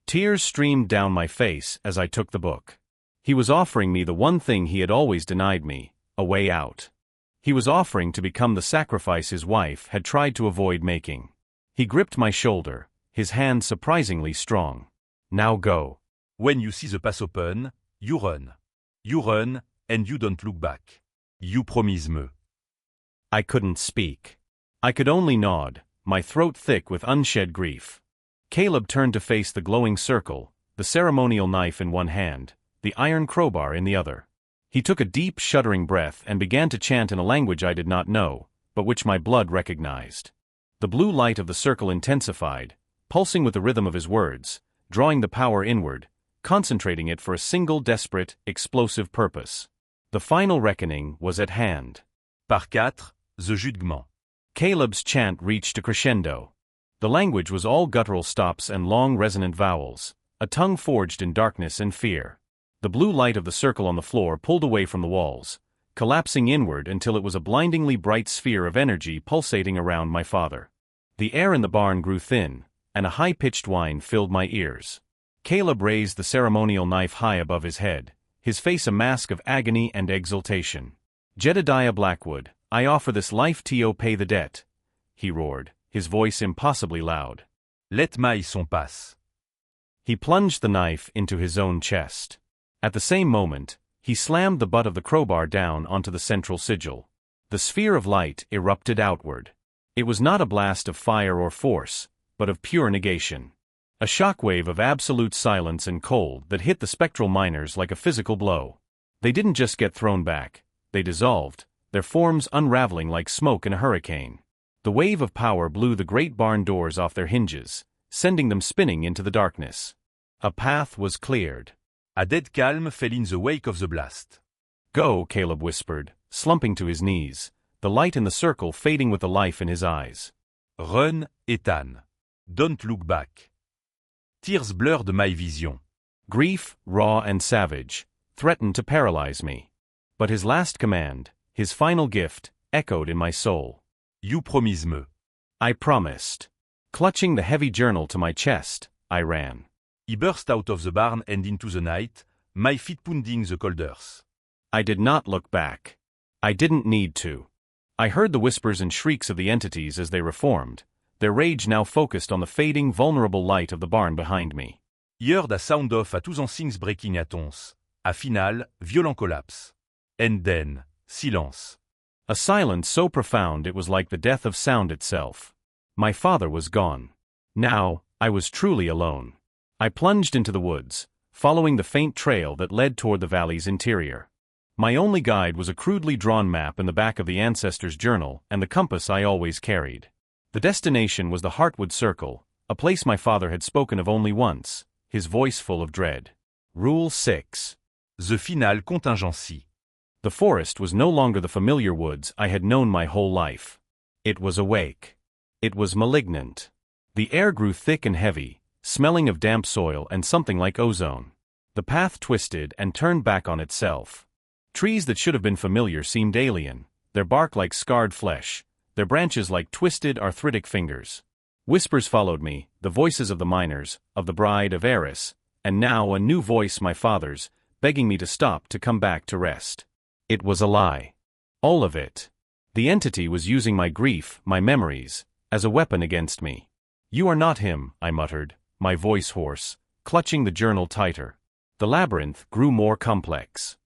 Tears streamed down my face as I took the book. He was offering me the one thing he had always denied me, a way out. He was offering to become the sacrifice his wife had tried to avoid making. He gripped my shoulder, his hand surprisingly strong. Now go. When you see the path open, you run. You run, and you don't look back. You promise me. I couldn't speak. I could only nod, my throat thick with unshed grief. Caleb turned to face the glowing circle, the ceremonial knife in one hand, the iron crowbar in the other. He took a deep, shuddering breath and began to chant in a language I did not know, but which my blood recognized. The blue light of the circle intensified, pulsing with the rhythm of his words, drawing the power inward, concentrating it for a single desperate, explosive purpose. The final reckoning was at hand. Par 4, the jugement. Caleb's chant reached a crescendo. The language was all guttural stops and long resonant vowels, a tongue forged in darkness and fear. The blue light of the circle on the floor pulled away from the walls, collapsing inward until it was a blindingly bright sphere of energy pulsating around my father. The air in the barn grew thin, and a high-pitched whine filled my ears. Caleb raised the ceremonial knife high above his head, his face a mask of agony and exultation. "Jedediah Blackwood, I offer this life to pay the debt," he roared, his voice impossibly loud. Let my son pass. He plunged the knife into his own chest. At the same moment, he slammed the butt of the crowbar down onto the central sigil. The sphere of light erupted outward. It was not a blast of fire or force, but of pure negation. A shockwave of absolute silence and cold that hit the spectral miners like a physical blow. They didn't just get thrown back, they dissolved, their forms unraveling like smoke in a hurricane. The wave of power blew the great barn doors off their hinges, sending them spinning into the darkness. A path was cleared. A dead calm fell in the wake of the blast. "Go," Caleb whispered, slumping to his knees, the light in the circle fading with the life in his eyes. Run, Ethan. Don't look back. Tears blurred my vision. Grief, raw and savage, threatened to paralyze me. But his last command, his final gift, echoed in my soul. You promise me. I promised. Clutching the heavy journal to my chest, I ran. He burst out of the barn and into the night, my feet pounding the cold earth. I did not look back. I didn't need to. I heard the whispers and shrieks of the entities as they reformed, their rage now focused on the fading, vulnerable light of the barn behind me. He heard a sound of à tous en things breaking at once. A final, violent collapse. And then, silence. A silence so profound it was like the death of sound itself. My father was gone. Now, I was truly alone. I plunged into the woods, following the faint trail that led toward the valley's interior. My only guide was a crudely drawn map in the back of the ancestor's journal and the compass I always carried. The destination was the Heartwood Circle, a place my father had spoken of only once, his voice full of dread. Rule 6. The final contingency. The forest was no longer the familiar woods I had known my whole life. It was awake. It was malignant. The air grew thick and heavy, smelling of damp soil and something like ozone. The path twisted and turned back on itself. Trees that should have been familiar seemed alien, their bark like scarred flesh, their branches like twisted arthritic fingers. Whispers followed me, the voices of the miners, of the bride of Eris, and now a new voice, my father's, begging me to stop, to come back to rest. It was a lie. All of it. The entity was using my grief, my memories, as a weapon against me. "You are not him," I muttered, my voice hoarse, clutching the journal tighter. The labyrinth grew more complex.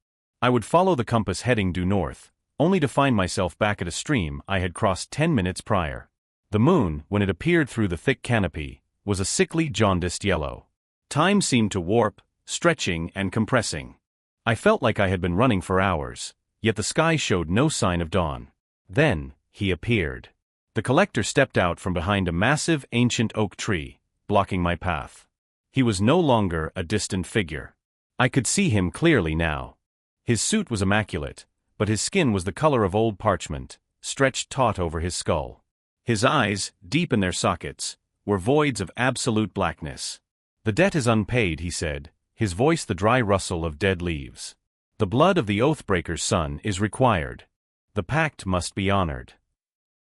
I would follow the compass heading due north, only to find myself back at a stream I had crossed 10 minutes prior. The moon, when it appeared through the thick canopy, was a sickly, jaundiced yellow. Time seemed to warp, stretching and compressing. I felt like I had been running for hours, yet the sky showed no sign of dawn. Then, he appeared. The collector stepped out from behind a massive, ancient oak tree, blocking my path. He was no longer a distant figure. I could see him clearly now. His suit was immaculate, but his skin was the color of old parchment, stretched taut over his skull. His eyes, deep in their sockets, were voids of absolute blackness. "The debt is unpaid," he said, his voice the dry rustle of dead leaves. "The blood of the Oathbreaker's son is required. The pact must be honored."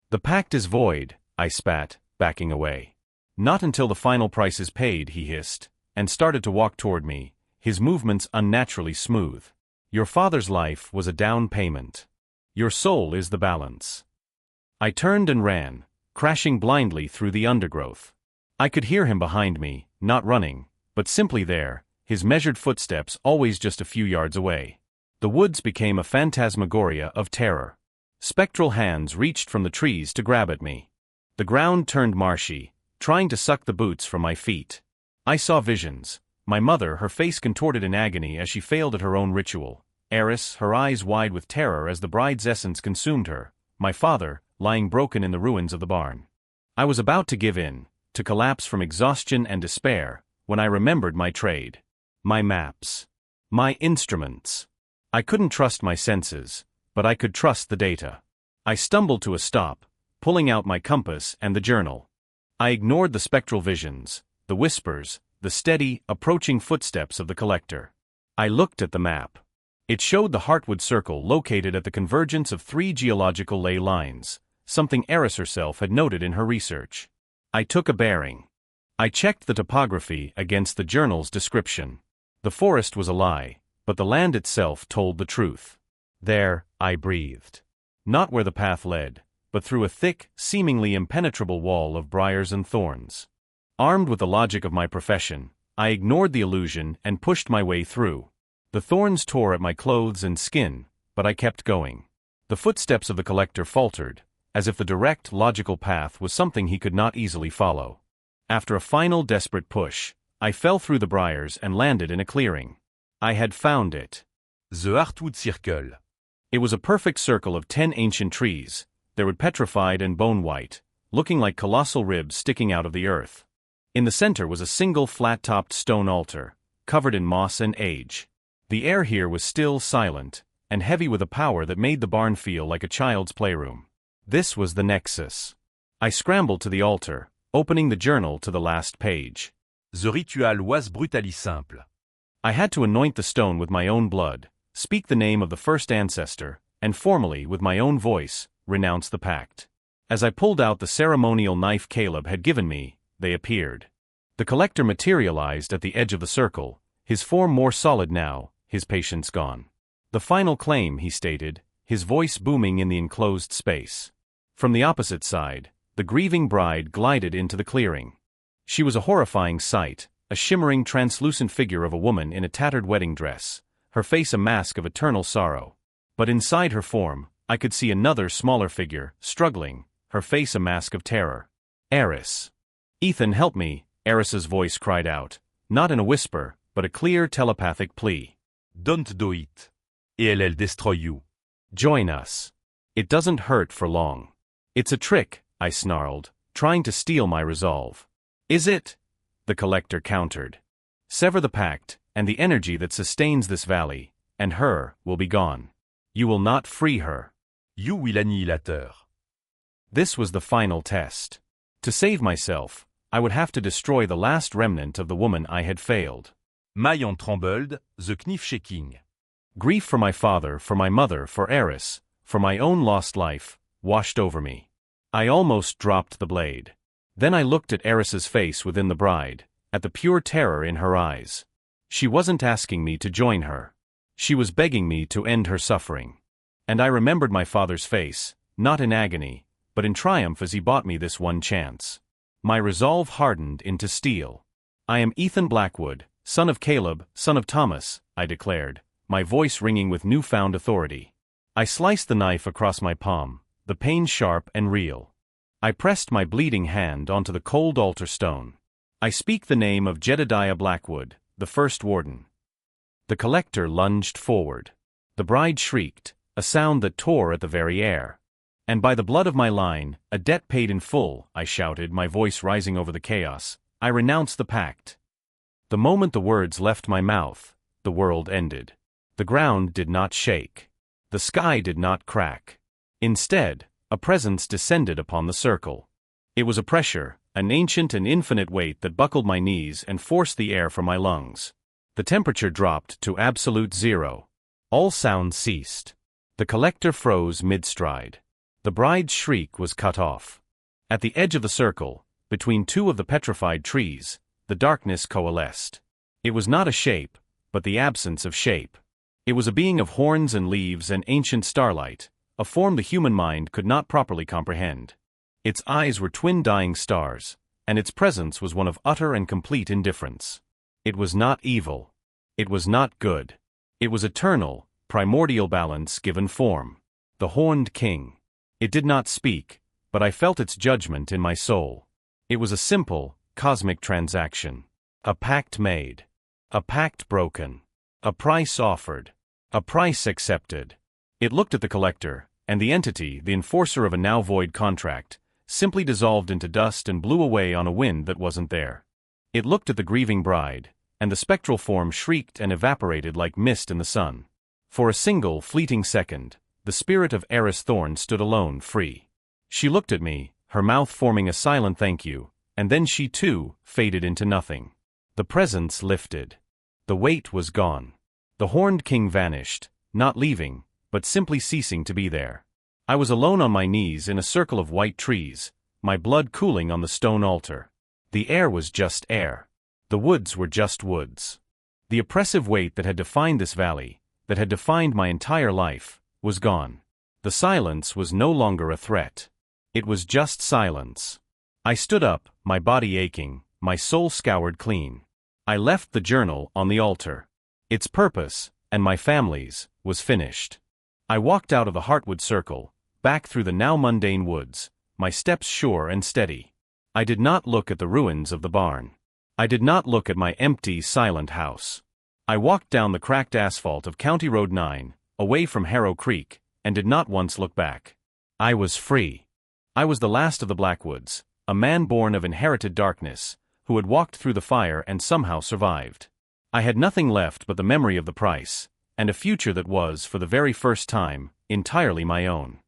"The pact is void," I spat, backing away. Not until the final price is paid, he hissed, and started to walk toward me, his movements unnaturally smooth. Your father's life was a down payment. Your soul is the balance. I turned and ran, crashing blindly through the undergrowth. I could hear him behind me, not running, but simply there, his measured footsteps always just a few yards away. The woods became a phantasmagoria of terror. Spectral hands reached from the trees to grab at me. The ground turned marshy, trying to suck the boots from my feet. I saw visions. My mother, her face contorted in agony as she failed at her own ritual. Eris, her eyes wide with terror as the bride's essence consumed her. My father, lying broken in the ruins of the barn. I was about to give in, to collapse from exhaustion and despair, when I remembered my trade. My maps. My instruments. I couldn't trust my senses, but I could trust the data. I stumbled to a stop, pulling out my compass and the journal. I ignored the spectral visions, the whispers, the steady, approaching footsteps of the collector. I looked at the map. It showed the Heartwood Circle located at the convergence of 3 geological ley lines, something Eris herself had noted in her research. I took a bearing. I checked the topography against the journal's description. The forest was a lie, but the land itself told the truth. There, I breathed. Not where the path led, but through a thick, seemingly impenetrable wall of briars and thorns. Armed with the logic of my profession, I ignored the illusion and pushed my way through. The thorns tore at my clothes and skin, but I kept going. The footsteps of the collector faltered, as if the direct, logical path was something he could not easily follow. After a final desperate push, I fell through the briars and landed in a clearing. I had found it. The Heartwood Circle. It was a perfect circle of 10 ancient trees. They were petrified and bone-white, looking like colossal ribs sticking out of the earth. In the center was a single flat-topped stone altar, covered in moss and age. The air here was still, silent, and heavy with a power that made the barn feel like a child's playroom. This was the nexus. I scrambled to the altar, opening the journal to the last page. The ritual was brutally simple. I had to anoint the stone with my own blood, speak the name of the first ancestor, and formally, with my own voice, renounce the pact. As I pulled out the ceremonial knife Caleb had given me, they appeared. The collector materialized at the edge of the circle, his form more solid now, his patience gone. The final claim, he stated, his voice booming in the enclosed space. From the opposite side, the grieving bride glided into the clearing. She was a horrifying sight, a shimmering translucent figure of a woman in a tattered wedding dress, her face a mask of eternal sorrow. But inside her form, I could see another smaller figure, struggling, her face a mask of terror. Eris. Ethan, help me, Eris's voice cried out, not in a whisper, but a clear telepathic plea. Don't do it. Et elle destroy you. Join us. It doesn't hurt for long. It's a trick, I snarled, trying to steal my resolve. Is it? The collector countered. Sever the pact, and the energy that sustains this valley, and her, will be gone. You will not free her. You will annihilateur. This was the final test. To save myself, I would have to destroy the last remnant of the woman I had failed. Mailles trembled, the knife shaking. Grief for my father, for my mother, for Eris, for my own lost life, washed over me. I almost dropped the blade. Then I looked at Eris's face within the bride, at the pure terror in her eyes. She wasn't asking me to join her. She was begging me to end her suffering. And I remembered my father's face, not in agony, but in triumph as he bought me this one chance. My resolve hardened into steel. I am Ethan Blackwood, son of Caleb, son of Thomas, I declared, my voice ringing with newfound authority. I sliced the knife across my palm, the pain sharp and real. I pressed my bleeding hand onto the cold altar stone. I speak the name of Jedediah Blackwood, the first warden. The collector lunged forward. The bride shrieked, a sound that tore at the very air. And by the blood of my line, a debt paid in full, I shouted, my voice rising over the chaos, I renounce the pact. The moment the words left my mouth, the world ended. The ground did not shake. The sky did not crack. Instead, a presence descended upon the circle. It was a pressure, an ancient and infinite weight that buckled my knees and forced the air from my lungs. The temperature dropped to absolute zero. All sound ceased. The collector froze mid-stride. The bride's shriek was cut off. At the edge of the circle, Between two of the petrified trees, the darkness coalesced. It was not a shape, but the absence of shape. It was a being of horns and leaves and ancient starlight, a form the human mind could not properly comprehend. Its eyes were twin dying stars, and its presence was one of utter and complete indifference. It was not evil. It was not good. It was eternal, primordial balance given form. The Horned King. It did not speak, but I felt its judgment in my soul. It was a simple, cosmic transaction. A pact made. A pact broken. A price offered. A price accepted. It looked at the collector, and the entity, the enforcer of a now void contract, simply dissolved into dust and blew away on a wind that wasn't there. It looked at the grieving bride, and the spectral form shrieked and evaporated like mist in the sun. For a single, fleeting second, the spirit of Eris Thorn stood alone, free. She looked at me, her mouth forming a silent thank you, and then she too faded into nothing. The presence lifted. The weight was gone. The Horned King vanished, not leaving, but simply ceasing to be there. I was alone on my knees in a circle of white trees, my blood cooling on the stone altar. The air was just air. The woods were just woods. The oppressive weight that had defined this valley, that had defined my entire life, was gone. The silence was no longer a threat. It was just silence. I stood up, my body aching, my soul scoured clean. I left the journal on the altar. Its purpose, and my family's, was finished. I walked out of the Heartwood Circle, back through the now mundane woods, my steps sure and steady. I did not look at the ruins of the barn. I did not look at my empty, silent house. I walked down the cracked asphalt of County Road 9, away from Harrow Creek, and did not once look back. I was free. I was the last of the Blackwoods, a man born of inherited darkness, who had walked through the fire and somehow survived. I had nothing left but the memory of the price, and a future that was, for the very first time, entirely my own.